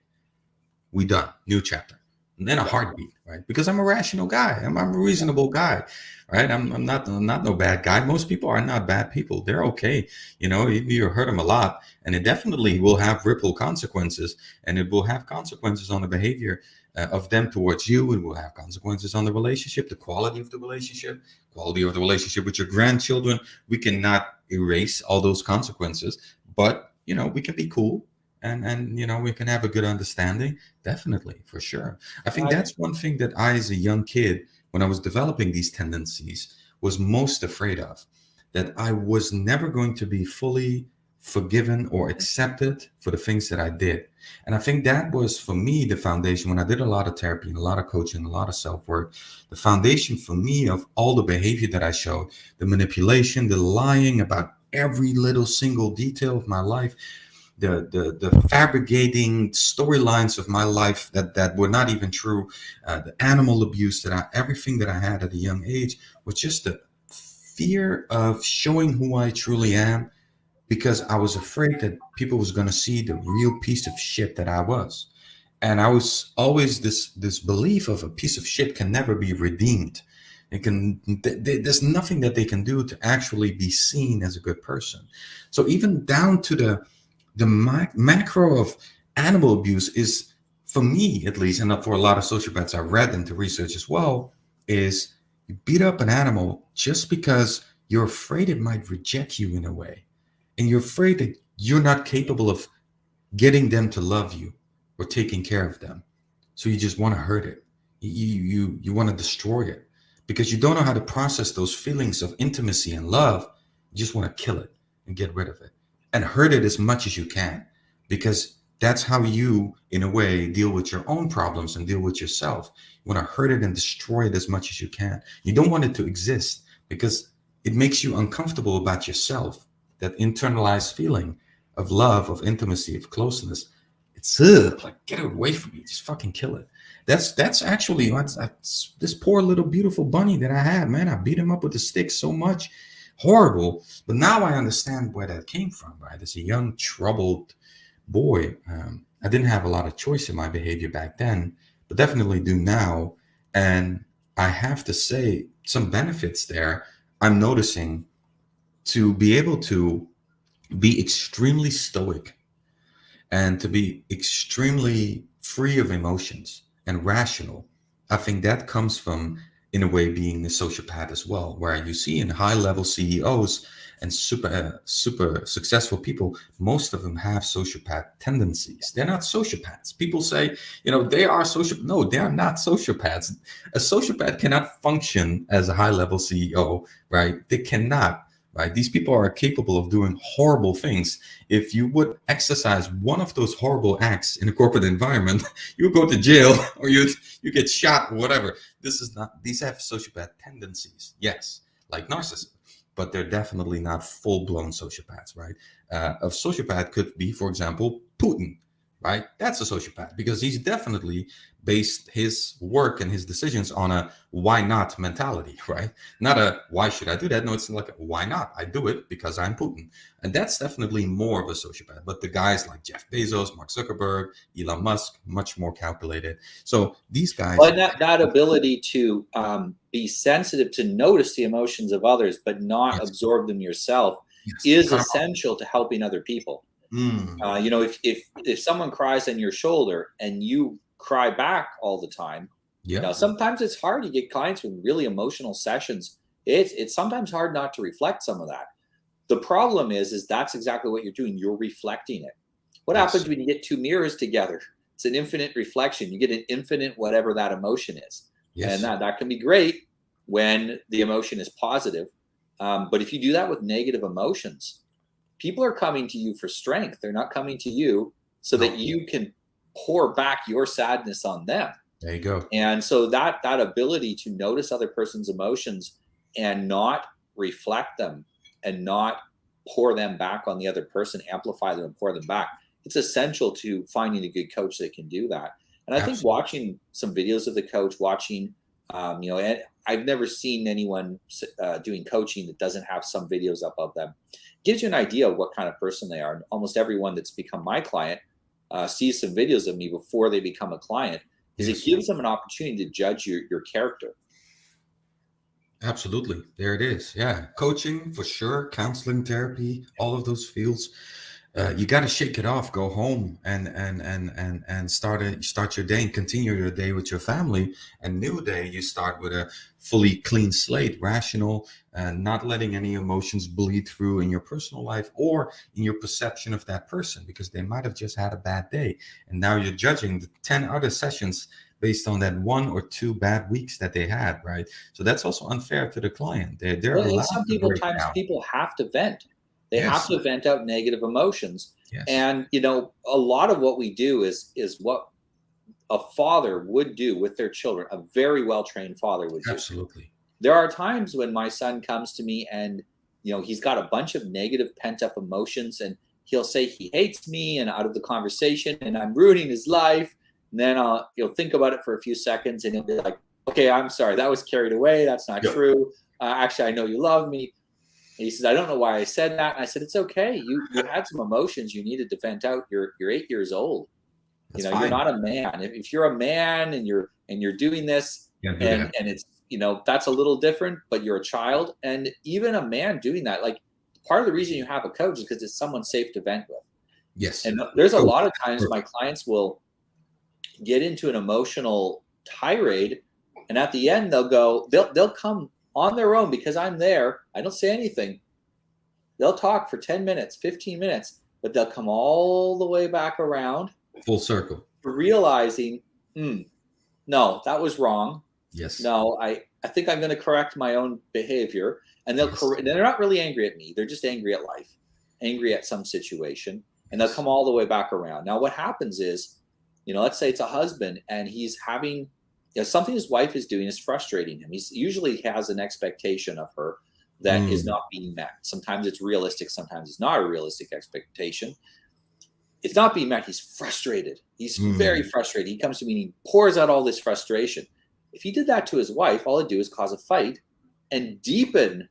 We done. New chapter. And then a heartbeat, right? Because I'm a rational guy. I'm a reasonable guy, right? I'm not no bad guy. Most people are not bad people. They're okay. You hurt them a lot, and it definitely will have ripple consequences, and it will have consequences on the behavior of them towards you. It will have consequences on the relationship, the quality of the relationship with your grandchildren. We cannot erase all those consequences, but we can be cool. And we can have a good understanding, definitely, for sure. I think that's one thing that I, as a young kid, when I was developing these tendencies, was most afraid of, that I was never going to be fully forgiven or accepted for the things that I did. And I think that was, for me, the foundation when I did a lot of therapy and a lot of coaching, a lot of self-work. The foundation for me of all the behavior that I showed, the manipulation, the lying about every little single detail of my life, the fabricating storylines of my life that were not even true, the animal abuse everything that I had at a young age was just the fear of showing who I truly am, because I was afraid that people was going to see the real piece of shit that I was. And I was always this belief of a piece of shit can never be redeemed. There's nothing that they can do to actually be seen as a good person. So even down to the macro of animal abuse is, for me at least, and for a lot of sociopaths I've read into research as well, is You beat up an animal just because you're afraid it might reject you in a way. And you're afraid that you're not capable of getting them to love you or taking care of them. So you just want to hurt it. You want to destroy it because you don't know how to process those feelings of intimacy and love. You just want to kill it and get rid of it and hurt it as much as you can because that's how you, in a way, deal with your own problems and deal with yourself. You want to hurt it and destroy it as much as you can. You don't want it to exist because it makes you uncomfortable about yourself. That internalized feeling of love, of intimacy, of closeness. It's like get it away from me. Just fucking kill it. That's actually that's this poor little beautiful bunny that I had, man. I beat him up with a stick so much, horrible. But now I understand where that came from, right? As a young troubled boy, I didn't have a lot of choice in my behavior back then, but definitely do now. And I have to say, some benefits there I'm noticing to be able to be extremely stoic and to be extremely free of emotions and rational. I think that comes from, in a way, being a sociopath as well, where you see in high level CEOs and super successful people, most of them have sociopath tendencies. They're not sociopaths. People say, they are social. No, they are not sociopaths. A sociopath cannot function as a high level CEO, right? They cannot. Right? These people are capable of doing horrible things. If you would exercise one of those horrible acts in a corporate environment, you would go to jail or you get shot or whatever. These have sociopath tendencies. Yes, like narcissists, but they're definitely not full-blown sociopaths, right? A sociopath could be, for example, Putin, right? That's a sociopath because he's definitely based his work and his decisions on a why not mentality, right? Not a why should I do that? No, it's like a, why not? I do it because I'm Putin. And that's definitely more of a sociopath. But the guys like Jeff Bezos, Mark Zuckerberg, Elon Musk, much more calculated. So these guys. But that ability to be sensitive to notice the emotions of others, but not Yes. absorb them yourself, Yes. is essential to helping other people. If someone cries on your shoulder and you cry back all the time, sometimes it's hard. You get clients with really emotional sessions. It's sometimes hard not to reflect some of that. The problem is that's exactly what you're doing. You're reflecting it. What happens when you get two mirrors together? It's an infinite reflection. You get an infinite whatever that emotion is. Yes. And that can be great when the emotion is positive. But if you do that with negative emotions, people are coming to you for strength. They're not coming to you so that you can pour back your sadness on them. There you go. And so that ability to notice other person's emotions and not reflect them and not pour them back on the other person, amplify them and pour them back, it's essential to finding a good coach that can do that. And I think watching some videos of the coach, and I've never seen anyone doing coaching that doesn't have some videos up of them. Gives you an idea of what kind of person they are. And almost everyone that's become my client sees some videos of me before they become a client, because it gives them an opportunity to judge your character. Absolutely. There it is. Yeah. Coaching for sure. Counseling, therapy, all of those fields. You got to shake it off, go home and start your day and continue your day with your family. And new day, you start with a fully clean slate, rational, and not letting any emotions bleed through in your personal life or in your perception of that person, because they might have just had a bad day. And now you're judging the 10 other sessions based on that 1 or 2 bad weeks that they had, right? So that's also unfair to the client. They're allowed some people have to vent. They have to vent out negative emotions. Yes. And, a lot of what we do is what a father would do with their children, a very well-trained father would do. Absolutely. There are times when my son comes to me and, he's got a bunch of negative pent-up emotions, and he'll say he hates me and out of the conversation and I'm ruining his life. And then he'll think about it for a few seconds and he'll be like, okay, I'm sorry, that was carried away. That's not true. Actually, I know you love me. And he says, I don't know why I said that. And I said, it's okay. You had some emotions you needed to vent out. You're 8 years old. You're not a man. If you're a man and you're doing this and it's, that's a little different, but you're a child. And even a man doing that, like, part of the reason you have a coach is because it's someone safe to vent with. Yes. And there's a lot of times my clients will get into an emotional tirade And at the end, they'll come on their own because I'm there. I don't say anything. They'll talk for 10 minutes, 15 minutes, but they'll come all the way back around. Full circle. Realizing, no, that was wrong. Yes. No, I think I'm going to correct my own behavior. And they're not really angry at me. They're just angry at life, angry at some situation. And they'll come all the way back around. Now, what happens is, let's say it's a husband and he's having something his wife is doing is frustrating him. He's usually has an expectation of her that is not being met. Sometimes it's realistic. Sometimes it's not a realistic expectation. It's not being met. He's frustrated. He's very frustrated. He comes to me and he pours out all this frustration. If he did that to his wife, all it'd do is cause a fight and deepen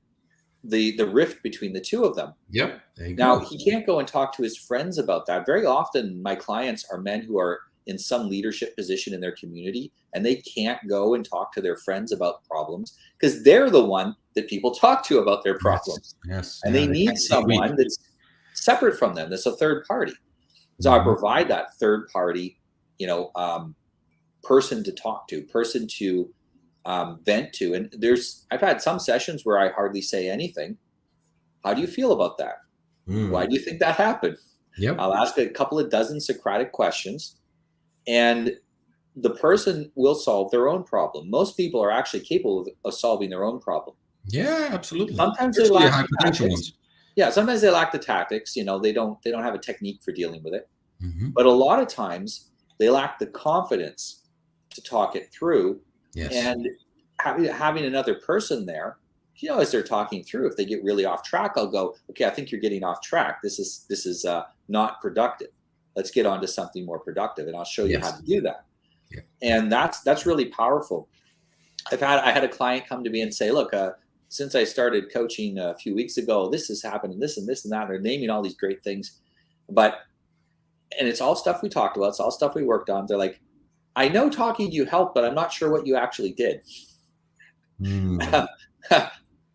the rift between the two of them. Yep. Now, he can't go and talk to his friends about that. Very often, my clients are men who are in some leadership position in their community, and they can't go and talk to their friends about problems because they're the one that people talk to about their problems. Yes. And they need someone that's separate from them, that's a third party. So I provide that third party, person to talk to, person to vent to. And I've had some sessions where I hardly say anything. How do you feel about that? Why do you think that happened? Yep. I'll ask a couple of dozen Socratic questions, and the person will solve their own problem. Most people are actually capable of solving their own problem. Yeah, absolutely. Sometimes they lack the tactics. Yeah, sometimes they lack the tactics. They don't have a technique for dealing with it. But a lot of times they lack the confidence to talk it through. Yes. And having another person there, as they're talking through, if they get really off track, I'll go, okay, I think you're getting off track. This is not productive. Let's get on to something more productive, and I'll show you how to do that. Yeah. And that's really powerful. I had a client come to me and say, look, since I started coaching a few weeks ago, this has happened and this and this and that. And they're naming all these great things, and it's all stuff we talked about. It's all stuff we worked on. They're like, I know talking to you helped, but I'm not sure what you actually did.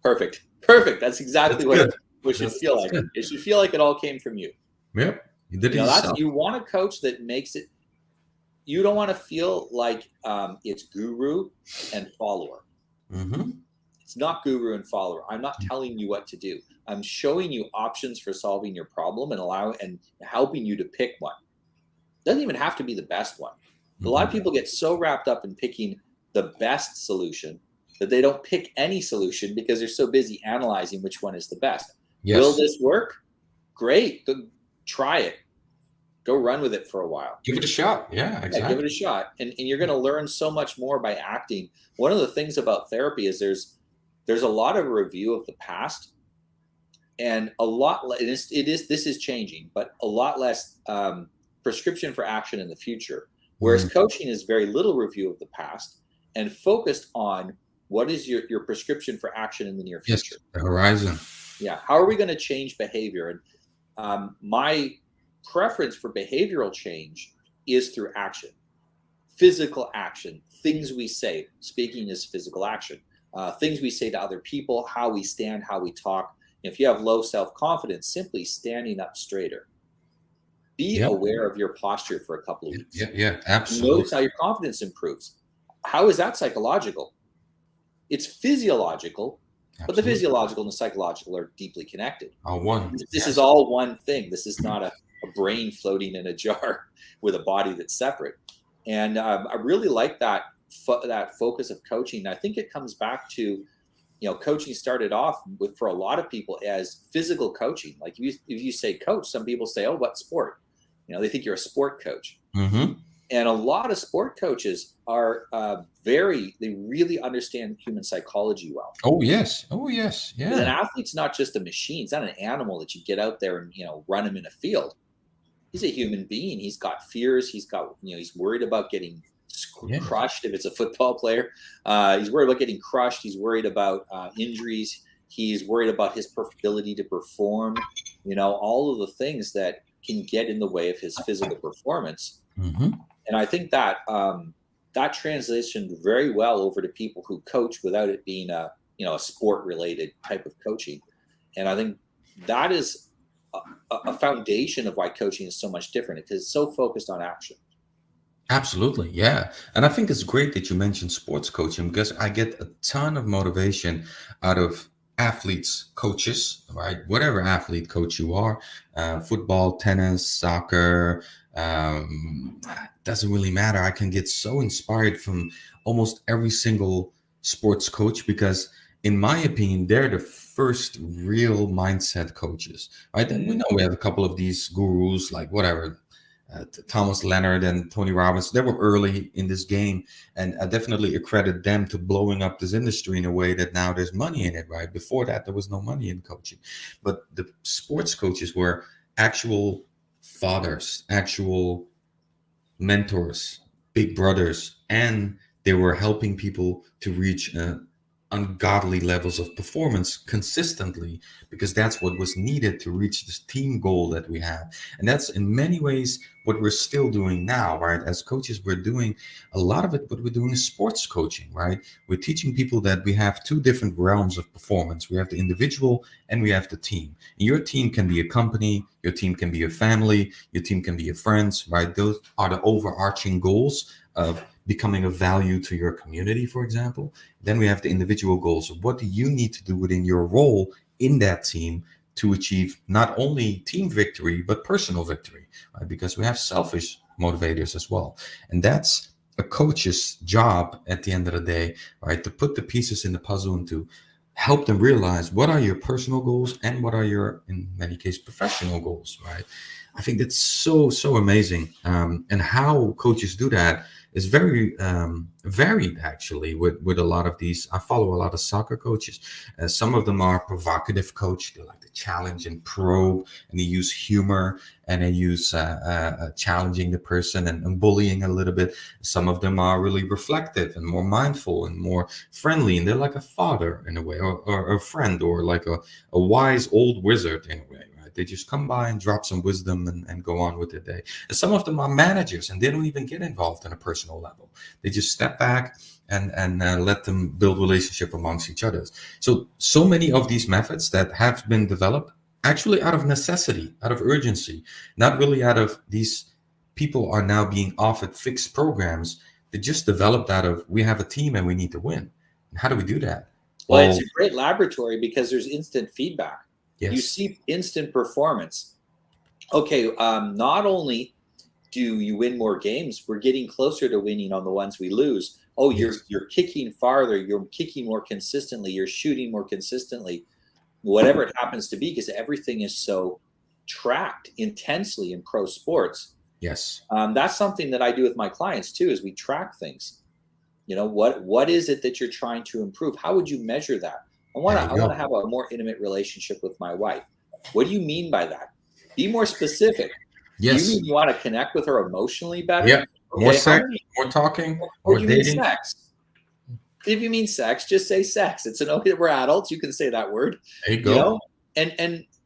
Perfect. That's exactly what it should feel like. It should feel like it all came from you. Yep. You did it. You want a coach that makes it. You don't want to feel like it's guru and follower. It's not guru and follower. I'm not telling you what to do. I'm showing you options for solving your problem and helping you to pick one. It doesn't even have to be the best one. A lot of people get so wrapped up in picking the best solution that they don't pick any solution because they're so busy analyzing which one is the best. Yes. Will this work? Great. Go try it. Go run with it for a while. Give it a shot. Yeah, exactly. Yeah, give it a shot. And you're going to learn so much more by acting. One of the things about therapy is there's a lot of review of the past, and this is changing, but a lot less prescription for action in the future. Whereas coaching is very little review of the past and focused on what is your prescription for action in the near future. Yes, the horizon. Yeah. How are we going to change behavior? And my preference for behavioral change is through action, physical action, things we say. Speaking is physical action. Things we say to other people, how we stand, how we talk. If you have low self-confidence, simply standing up straighter. Be aware of your posture for a couple of weeks. Yeah, absolutely. Notice how your confidence improves. How is that psychological? It's physiological, but the physiological and the psychological are deeply connected. This is all one thing. This is not a brain floating in a jar with a body that's separate. And I really like that focus of coaching. I think it comes back to, coaching started off with, for a lot of people, as physical coaching. Like if you say coach, some people say, oh, what sport? They think you're a sport coach. And a lot of sport coaches are they really understand human psychology well. Oh, yes. Yeah. An athlete's not just a machine. It's not an animal that you get out there and, run him in a field. He's a human being. He's got fears. He's got, he's worried about getting crushed if it's a football player. He's worried about getting crushed. He's worried about injuries. He's worried about his ability to perform, all of the things that can get in the way of his physical performance. And I think that that transitioned very well over to people who coach without it being a sport related type of coaching. And I think that is a foundation of why coaching is so much different, because it's so focused on action. Absolutely, yeah. And I think it's great that you mentioned sports coaching because I get a ton of motivation out of athletes, coaches, right? Whatever athlete coach you are, football, tennis, soccer, doesn't really matter. I can get so inspired from almost every single sports coach because, in my opinion, they're the first real mindset coaches, right? And we Mm. know we have a couple of these gurus, like whatever, Thomas Leonard and Tony Robbins. They were early in this game, and I definitely accredit them to blowing up this industry in a way that now there's money in it. Right before that, there was no money in coaching, but the sports coaches were actual fathers, actual mentors, big brothers, and they were helping people to reach ungodly levels of performance consistently because that's what was needed to reach this team goal that we have. And that's in many ways what we're still doing now, right? As coaches, we're doing a lot of it, but we're doing sports coaching, right? We're teaching people that we have two different realms of performance. We have the individual and we have the team. And your team can be a company, your team can be a family, your team can be your friends, right? Those are the overarching goals of becoming of value to your community, for example. Then we have the individual goals. What do you need to do within your role in that team to achieve not only team victory, but personal victory, right? Because we have selfish motivators as well. And that's a coach's job at the end of the day, right? To put the pieces in the puzzle and to help them realize what are your personal goals and what are your, in many cases, professional goals, right? I think that's so amazing, and how coaches do that is very varied actually. With a lot of these, I follow a lot of soccer coaches. Some of them are provocative coach. They like to challenge and probe, and they use humor and they use challenging the person and bullying a little bit. Some of them are really reflective and more mindful and more friendly, and they're like a father in a way, or a friend, or like a wise old wizard in a way. They just come by and drop some wisdom and go on with their day. And some of them are managers and they don't even get involved on a personal level. They just step back and let them build relationship amongst each other. So many of these methods that have been developed actually out of necessity, out of urgency, not really out of these people are now being offered fixed programs. They just developed out of we have a team and we need to win. And how do we do that? Well, it's Well, a great laboratory because there's instant feedback. You yes, see instant performance. Okay, not only do you win more games, we're getting closer to winning on the ones we lose. Oh, you're yes, you're kicking farther, you're kicking more consistently, you're shooting more consistently, whatever it happens to be, because everything is so tracked intensely in pro sports. yes. That's something that I do with my clients too, is we track things. What is it that you're trying to improve? How would you measure that? I want There to you I want to go. have a more intimate relationship with my wife. What do you mean by that? Be more specific. Do you Yes. mean you want to connect with her emotionally better? Yep. More Okay, how sex, many? more talking, Or more do you mean dating. sex? If you mean sex, just say sex. It's an okay. We're adults. You can say that word. There you You go. know.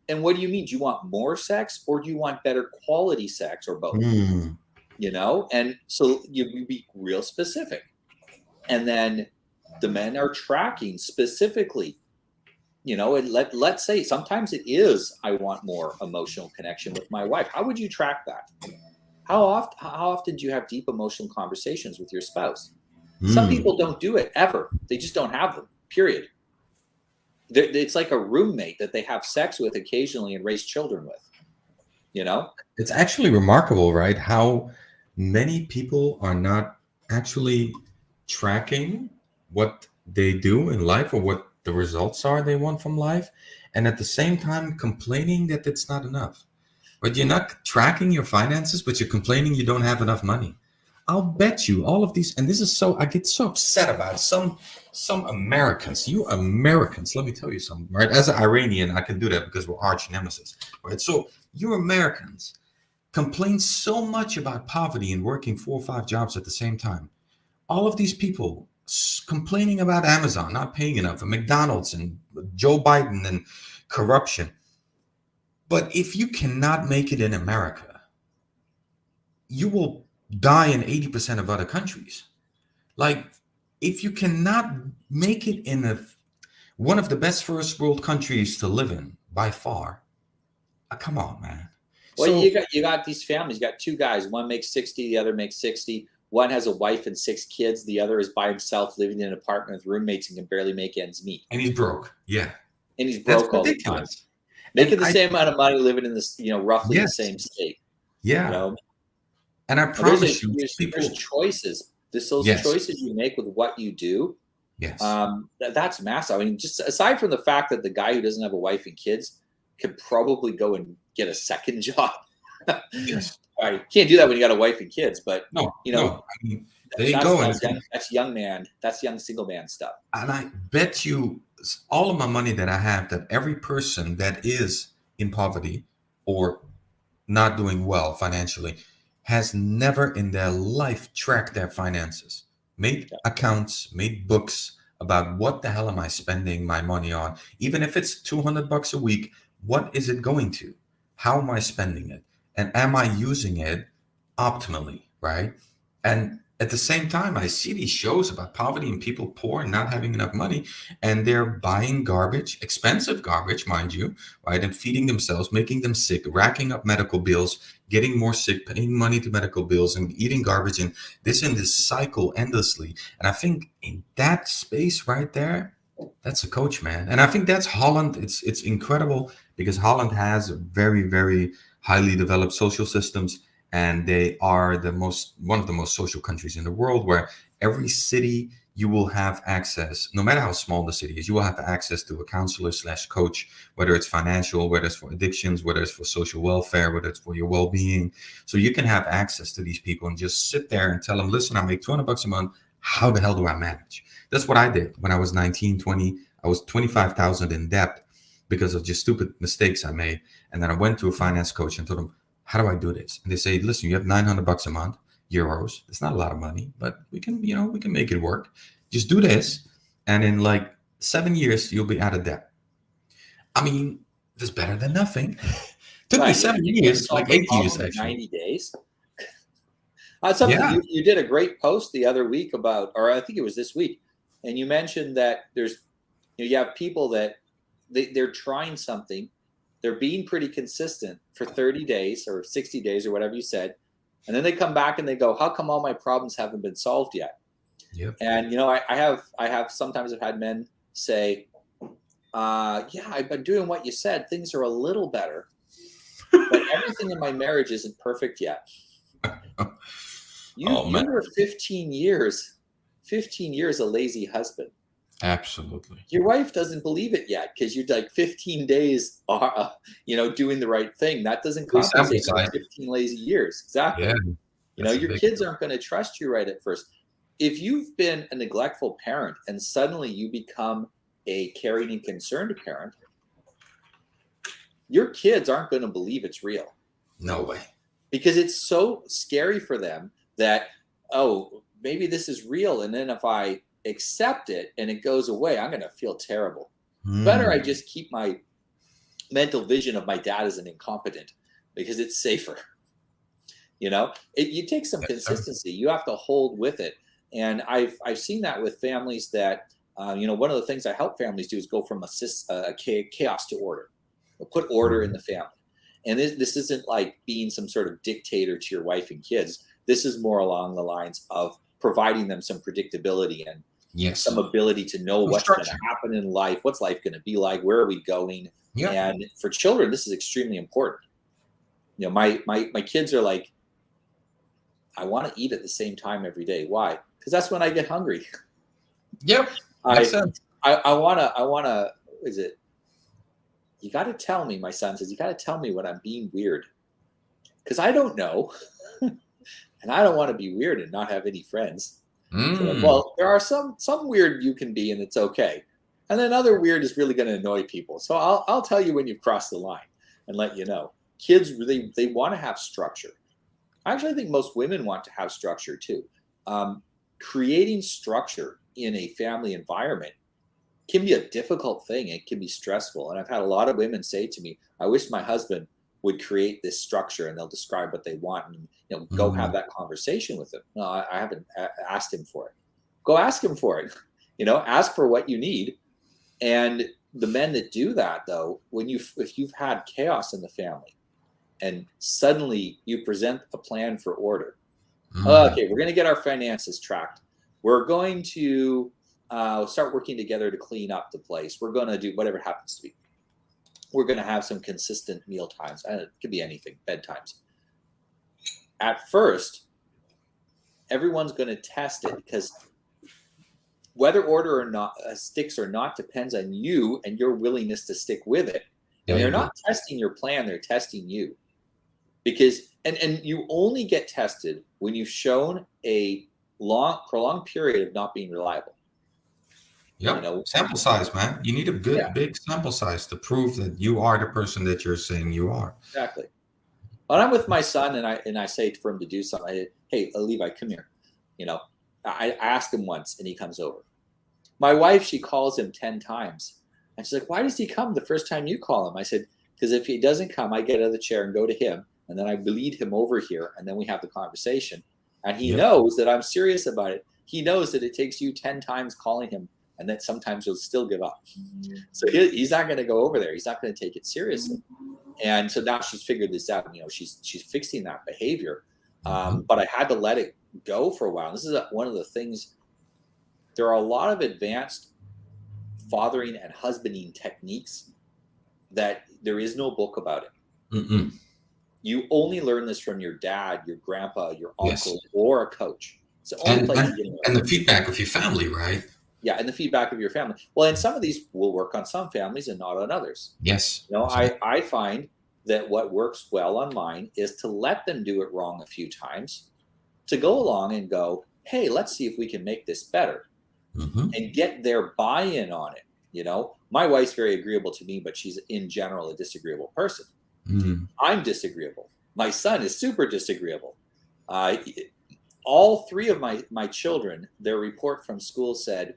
And what do you mean? Do you want more sex or do you want better quality sex or both? Hmm. And so you be real specific. And then the men are tracking specifically. And let's say sometimes it is I want more emotional connection with my wife. How would you track that? How often do you have deep emotional conversations with your spouse? Some Hmm. people don't do it ever. They just don't have them. Period. It's like a roommate that they have sex with occasionally and raise children with. You know? It's actually remarkable, right? How many people are not actually tracking what they do in life or what the results are they want from life, and at the same time complaining that it's not enough. But you're not tracking your finances, but you're complaining you don't have enough money. I'll bet you all of these, and this is so I get so upset about it. Some Americans, you Americans, let me tell you something, right? As an Iranian, I can do that because we're arch nemesis, right? So you Americans complain so much about poverty and working 4 or 5 jobs at the same time. All of these people complaining about Amazon not paying enough, and McDonald's and Joe Biden and corruption. But if you cannot make it in America, you will die in 80% of other countries. Like, if you cannot make it in one of the best first world countries to live in by far, come on, man. Well, So you got these families. You got two guys. One makes 60, the other makes 60. One has a wife and 6 kids. The other is by himself, living in an apartment with roommates and can barely make ends meet. and he's broke. Yeah, And he's that's broke all the time, ridiculous. And making the same amount of money, living in this, roughly the yes, same state. You yeah, know, and I and there's promise you, there's people. choices. Those Yes, choices you make with what you do. yes, That's massive. I mean, just aside from the fact that the guy who doesn't have a wife and kids could probably go and get a second job. yes. Right. Can't do that when you got a wife and kids, but No, you know, no. I mean, there you go, and that's young man. That's young single man stuff. I bet you all of my money that I have, that every person that is in poverty or not doing well financially has never in their life tracked their finances, made Yeah. accounts, made books about what the hell am I spending my money on? Even if it's $200 a week, what is it going to? How am I spending it? And am I using it optimally? Right. And at the same time, I see these shows about poverty and people poor and not having enough money, and they're buying garbage, expensive garbage, mind you, right? And feeding themselves, making them sick, racking up medical bills, getting more sick, paying money to medical bills, and eating garbage, and this cycle endlessly. And I think in that space right there, that's a coach, man. And I think that's Holland. It's incredible because Holland has very, very highly developed social systems, and they are one of the most social countries in the world, where every city you will have access, no matter how small the city is, you will have access to a counselor slash coach, whether it's financial, whether it's for addictions, whether it's for social welfare, whether it's for your well-being. So you can have access to these people and just sit there and tell them, listen, I make $200 a month. How the hell do I manage? That's what I did when I was 19, 20. I was 25,000 in debt because of just stupid mistakes I made. And then I went to a finance coach and told him, how do I do this? And they say, listen, you have $900 a month, euros. It's not a lot of money, but we can make it work. Just do this. And in like 7 years, you'll be out of debt. I mean, that's better than nothing. Took me Right. 7 years, like 8 years in actually. 90 days. Something Yeah. you did a great post the other week about, or I think it was this week, and you mentioned that there's, you have people that they're trying something, they're being pretty consistent for 30 days or 60 days or whatever you said, and then they come back and they go, how come all my problems haven't been solved yet? Yep. And I have sometimes I've had men say, yeah, I've been doing what you said, things are a little better, but everything in my marriage isn't perfect yet. You were 15 years a lazy husband. Absolutely. Your wife doesn't believe it yet because you're like 15 days are doing the right thing. That doesn't compensate for 15 lazy years. Exactly. Yeah, your kids aren't going to trust you right at first. If you've been a neglectful parent and suddenly you become a caring and concerned parent, your kids aren't going to believe it's real. No way. Because it's so scary for them that, oh, maybe this is real. And then if I accept it and it goes away, I'm going to feel terrible. Better I just keep my mental vision of my dad as an incompetent because it's safer. You take some consistency. You have to hold with it. And I've seen that with families that, one of the things I help families do is go from a chaos to order. Put order in the family. And this isn't like being some sort of dictator to your wife and kids. This is more along the lines of providing them some predictability and some ability to know what's going to happen in life. What's life going to be like? Where are we going? Yeah. And for children, this is extremely important. My kids are like, I want to eat at the same time every day. Why? Because that's when I get hungry. Yep. Makes sense. I wanna, what is it? You got to tell me, my son says, you got to tell me when I'm being weird. Because I don't know. And I don't want to be weird and not have any friends. So, well, there are some weird you can be and it's okay. And then other weird is really going to annoy people. So I'll tell you when you've crossed the line and let you know. Kids, they want to have structure. I actually think most women want to have structure too. Creating structure in a family environment can be a difficult thing. It can be stressful. And I've had a lot of women say to me, I wish my husband would create this structure, and they'll describe what they want and go have that conversation with them. No, I haven't asked him for it. Go ask him for it. Ask for what you need. And the men that do that, though, if you've had chaos in the family, and suddenly you present a plan for order. Mm. Okay, we're going to get our finances tracked. We're going to start working together to clean up the place. We're going to do whatever it happens to be. We're going to have some consistent meal times. It could be anything, bedtimes. At first, everyone's going to test it because whether order or not sticks or not depends on you and your willingness to stick with it. And they're not testing your plan, they're testing you. Because and you only get tested when you've shown a prolonged period of not being reliable. Yeah, sample size, man. You need a good big sample size to prove that you are the person that you're saying you are. Exactly. When I'm with my son and I say for him to do something, hey, Levi, come here. I ask him once and he comes over. My wife, she calls him 10 times. And she's like, why does he come the first time you call him? I said, because if he doesn't come, I get out of the chair and go to him. And then I lead him over here. And then we have the conversation. And he knows that I'm serious about it. He knows that it takes you 10 times calling him. And that sometimes he'll still give up. So he's not going to go over there. He's not going to take it seriously. And so now she's figured this out. She's fixing that behavior. But I had to let it go for a while. This is one of the things. There are a lot of advanced fathering and husbanding techniques that there is no book about it. Mm-mm. You only learn this from your dad, your grandpa, your uncle, or a coach. It's the only place you learn. And the feedback of your family, right? Yeah, and the feedback of your family. Well, and some of these will work on some families and not on others. Yes. I find that what works well on mine is to let them do it wrong a few times, to go along and go, hey, let's see if we can make this better. And get their buy-in on it. My wife's very agreeable to me, but she's in general a disagreeable person. I'm disagreeable. My son is super disagreeable. All three of my children, their report from school said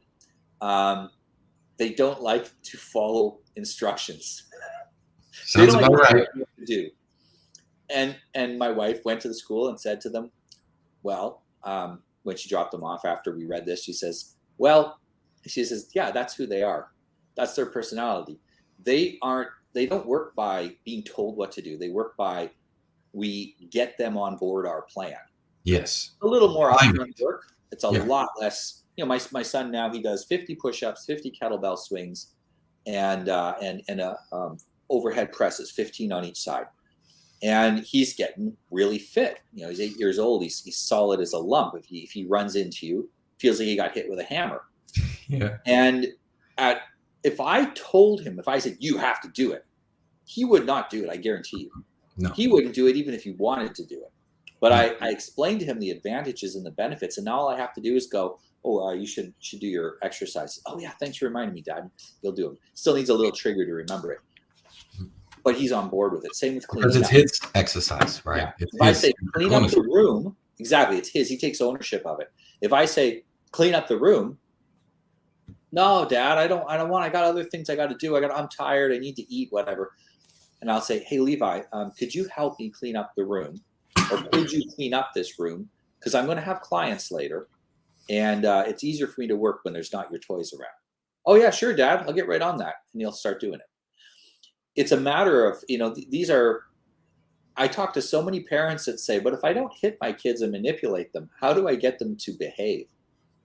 they don't like to follow instructions. Sounds about right. What to do. And my wife went to the school and said to them, well, when she dropped them off after we read this, she says, yeah, that's who they are. That's their personality. They don't work by being told what to do. They work by, we get them on board our plan. Yes. A little more upfront work. It's a lot less. My son now, he does 50 push-ups, 50 kettlebell swings, and overhead presses, 15 on each side. And he's getting really fit. He's 8 years old. He's solid as a lump. If he runs into you, feels like he got hit with a hammer. Yeah. And if I told him, if I said, you have to do it, he would not do it. I guarantee you. No. He wouldn't do it even if he wanted to do it. But I explained to him the advantages and the benefits. And now all I have to do is go, you should do your exercises. Oh yeah, thanks for reminding me, Dad. He'll do them. Still needs a little trigger to remember it. But he's on board with it. Same with cleaning up. Because it's his exercise, right? Yeah. If I say clean up the room, exactly, it's his. He takes ownership of it. If I say clean up the room, no, Dad, I don't want. I got other things I got to do. I'm tired. I need to eat, whatever. And I'll say, hey, Levi, could you help me clean up the room, or could you clean up this room? Because I'm going to have clients later, and it's easier for me to work when there's not your toys around. Oh yeah, sure, Dad. I'll get right on that, and he'll start doing it. It's a matter of, these are, I talk to so many parents that say, but if I don't hit my kids and manipulate them, how do I get them to behave?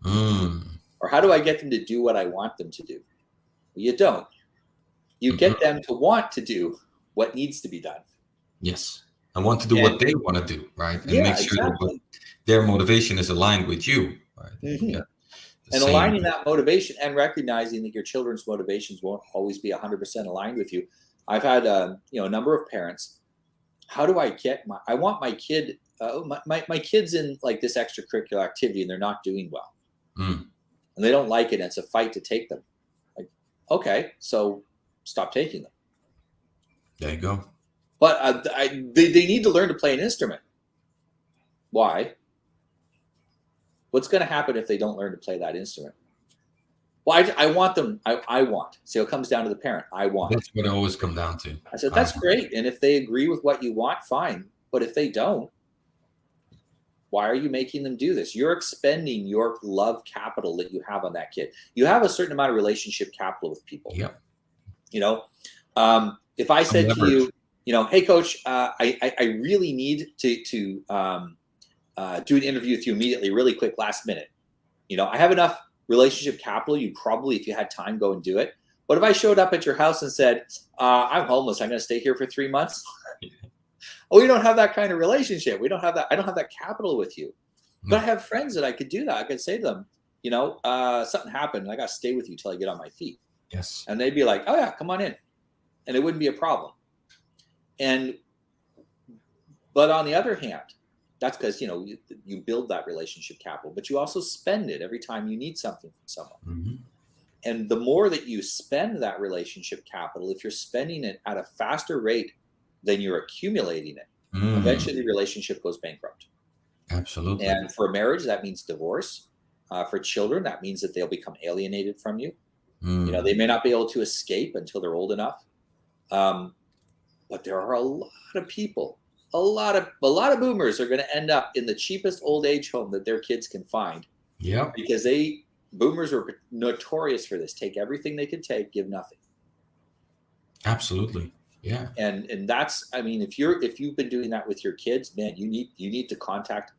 Or how do I get them to do what I want them to do? Well, you don't. You get them to want to do what needs to be done. Yes. I want to do what they want to do, right? And make sure that their motivation is aligned with you, right? Yeah. And aligning that motivation and recognizing that your children's motivations won't always be 100% aligned with you. I've had a number of parents. How do I get I want my kid, my kid's in like this extracurricular activity and they're not doing well. And they don't like it. And it's a fight to take them. Like, okay, so stop taking them. There you go. But they need to learn to play an instrument. Why? What's going to happen if they don't learn to play that instrument? Well, I want them. I want. So it comes down to the parent. I want. That's what it always comes down to. I said, that's great. And if they agree with what you want, fine. But if they don't, why are you making them do this? You're expending your love capital that you have on that kid. You have a certain amount of relationship capital with people. Yep. If I said to you, hey coach, I really need to do an interview with you immediately, really quick, last minute. I have enough relationship capital. You probably, if you had time, go and do it. But if I showed up at your house and said, I'm homeless, I'm going to stay here for 3 months. We don't have that kind of relationship. We don't have that. I don't have that capital with you. But I have friends that I could do that. I could say to them, something happened and I got to stay with you till I get on my feet. Yes. And they'd be like, oh yeah, come on in. And it wouldn't be a problem. But on the other hand, that's because, you build that relationship capital, but you also spend it every time you need something from someone. Mm-hmm. And the more that you spend that relationship capital, if you're spending it at a faster rate than you're accumulating it, eventually the relationship goes bankrupt. Absolutely. And for a marriage, that means divorce. For children, that means that they'll become alienated from you. They may not be able to escape until they're old enough. But there are a lot of people, a lot of boomers are going to end up in the cheapest old age home that their kids can find. Yeah. Because boomers were notorious for this. Take everything they could take, give nothing. Absolutely. Yeah. And that's, if you've been doing that with your kids, man, you need to contact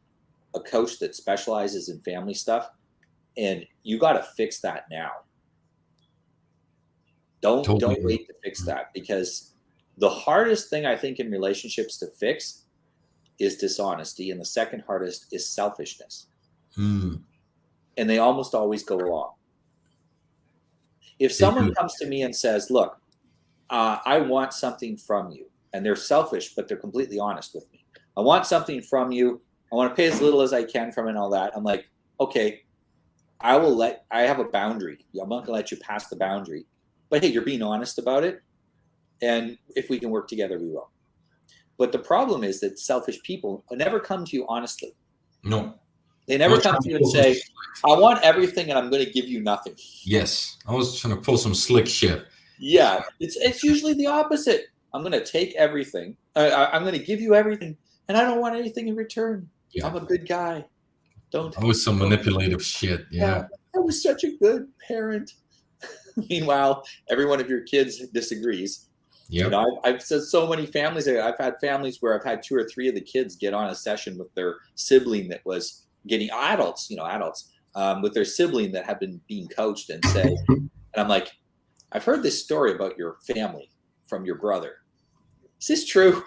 a coach that specializes in family stuff, and you got to fix that now. Don't wait to fix that, because the hardest thing I think in relationships to fix is dishonesty, and the second hardest is selfishness. And they almost always go along. If someone comes to me and says, look, I want something from you, and they're selfish, but they're completely honest with me. I want something from you. I want to pay as little as I can from it and all that. I'm like, okay, I have a boundary. I'm not going to let you pass the boundary. But hey, you're being honest about it. And if we can work together, we will. But the problem is that selfish people never come to you honestly. No. They never come to you and say, I want everything and I'm going to give you nothing. Yes. I was trying to pull some slick shit. Yeah. It's usually the opposite. I'm going to take everything. I'm going to give you everything, and I don't want anything in return. Yeah. I'm a good guy. That was some manipulative shit. Yeah. I was such a good parent. Meanwhile, every one of your kids disagrees. Yeah. I've said so many families. I've had families where I've had 2 or 3 of the kids get on a session with their sibling that was getting adults with their sibling that have been being coached and say, and I'm like, I've heard this story about your family from your brother. Is this true?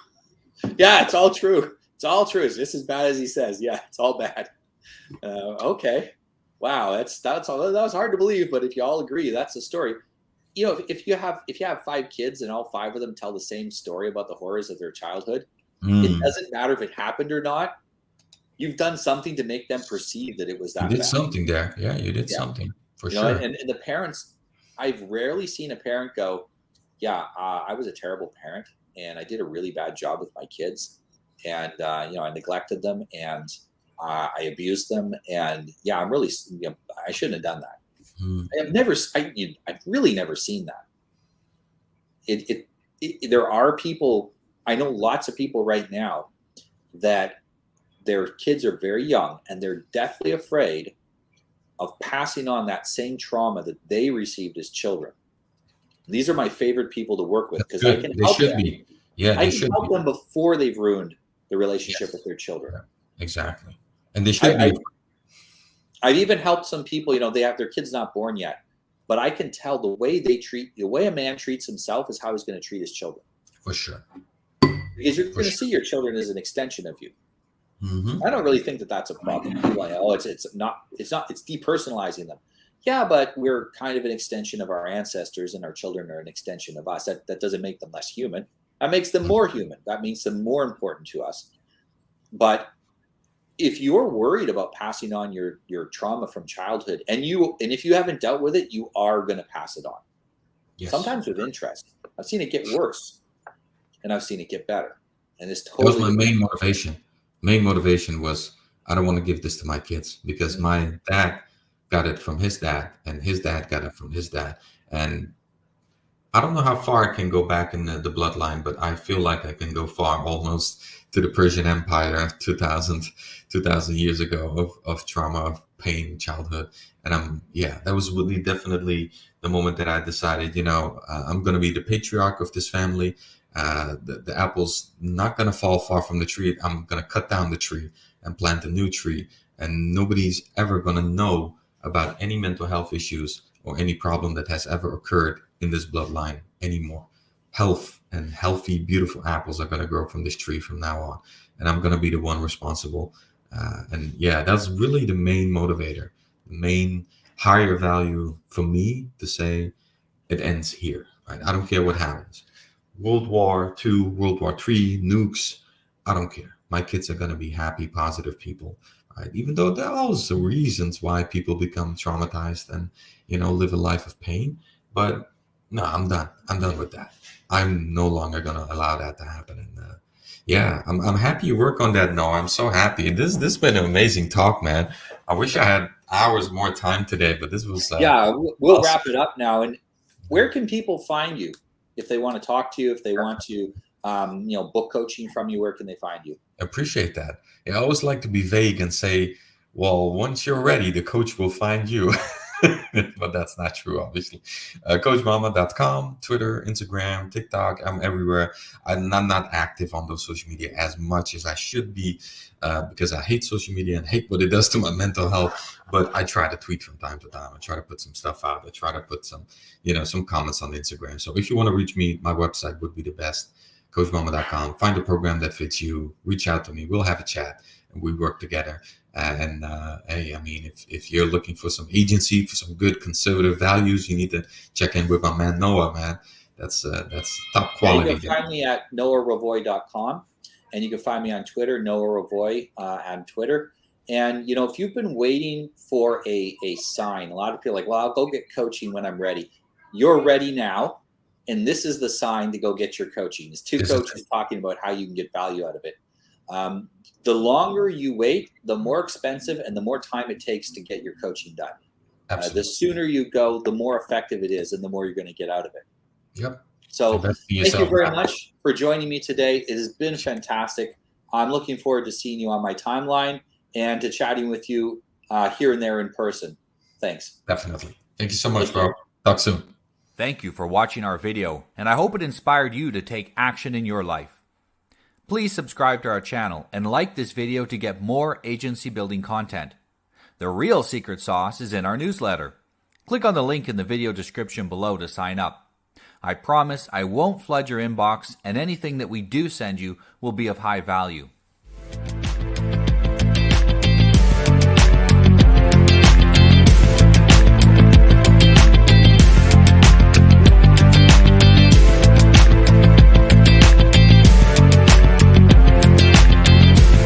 Yeah, it's all true. It's all true. It's just as bad as he says. Yeah, it's all bad. Okay. Wow, that was hard to believe, but if you all agree, that's the story. If you have 5 kids and all 5 of them tell the same story about the horrors of their childhood, it doesn't matter if it happened or not. You've done something to make them perceive that it was that bad. You did something there. Yeah, you did something for sure. And the parents, I've rarely seen a parent go, yeah, I was a terrible parent and I did a really bad job with my kids, and I neglected them and I abused them, and yeah, I'm really, I shouldn't have done that. I've really never seen that. There are people, I know lots of people right now that their kids are very young and they're deathly afraid of passing on that same trauma that they received as children. These are my favorite people to work with, because I can help them. I can help them before they've ruined the relationship with their children. Exactly. And they should be. I've even helped some people, they have their kids not born yet, but I can tell the way a man treats himself is how he's going to treat his children. For sure. Because you're going to see your children as an extension of you. Mm-hmm. I don't really think that that's a problem. Like, it's depersonalizing them. Yeah, but we're kind of an extension of our ancestors, and our children are an extension of us. That doesn't make them less human. That makes them more human. That makes them more important to us. But if you're worried about passing on your trauma from childhood, and if you haven't dealt with it, you are going to pass it on. Yes. Sometimes with interest. I've seen it get worse, and I've seen it get better. And this totally. That was my main motivation. Main motivation was, I don't want to give this to my kids, because my dad got it from his dad, and his dad got it from his dad. And I don't know how far I can go back in the bloodline, but I feel like I can go far, almost to the Persian Empire 2,000 years ago of trauma, of pain, childhood. And that was really definitely the moment that I decided, I'm going to be the patriarch of this family. The apple's not going to fall far from the tree. I'm going to cut down the tree and plant a new tree. And nobody's ever going to know about any mental health issues or any problem that has ever occurred in this bloodline anymore. Health and healthy, beautiful apples are going to grow from this tree from now on. And I'm going to be the one responsible. And yeah, that's really the main motivator, the main higher value for me to say it ends here. Right? I don't care what happens. World War II, World War III, nukes, I don't care. My kids are going to be happy, positive people. Right? Even though there are also reasons why people become traumatized and, live a life of pain. But no, I'm done. I'm done with that. I'm no longer going to allow that to happen. And yeah, I'm happy you work on that, Noah. I'm so happy. This has been an amazing talk, man. I wish I had hours more time today, but this was yeah. We'll awesome. wrap it up now. And where can people find you if they want to talk to you? If they want to, book coaching from you, where can they find you? Appreciate that. Yeah, I always like to be vague and say, well, once you're ready, the coach will find you. But that's not true, obviously. CoachBahman.com, Twitter, Instagram, TikTok. I'm everywhere. I'm not active on those social media as much as I should be because I hate social media and hate what it does to my mental health. But I try to tweet from time to time. I try to put some stuff out. I try to put some comments on Instagram. So if you want to reach me, my website would be the best. CoachBahman.com. Find a program that fits you. Reach out to me. We'll have a chat and we work together. And hey, I mean, if you're looking for some agency, for some good conservative values, you need to check in with my man Noah, man. That's top quality. You can find me at noahravoy.com, and you can find me on Twitter, Noah Ravoy on Twitter. And if you've been waiting for a sign, a lot of people are like, well, I'll go get coaching when I'm ready. You're ready now, and this is the sign to go get your coaching. There's two coaches talking about how you can get value out of it. The longer you wait, the more expensive and the more time it takes to get your coaching done. The sooner you go, the more effective it is and the more you're going to get out of it. Yep. So thank you very much for joining me today. It has been fantastic. I'm looking forward to seeing you on my timeline and to chatting with you here and there in person. Thanks. Definitely. Thank you so much, bro. Talk soon. Thank you for watching our video, and I hope it inspired you to take action in your life. Please subscribe to our channel and like this video to get more agency building content. The real secret sauce is in our newsletter. Click on the link in the video description below to sign up. I promise I won't flood your inbox, and anything that we do send you will be of high value.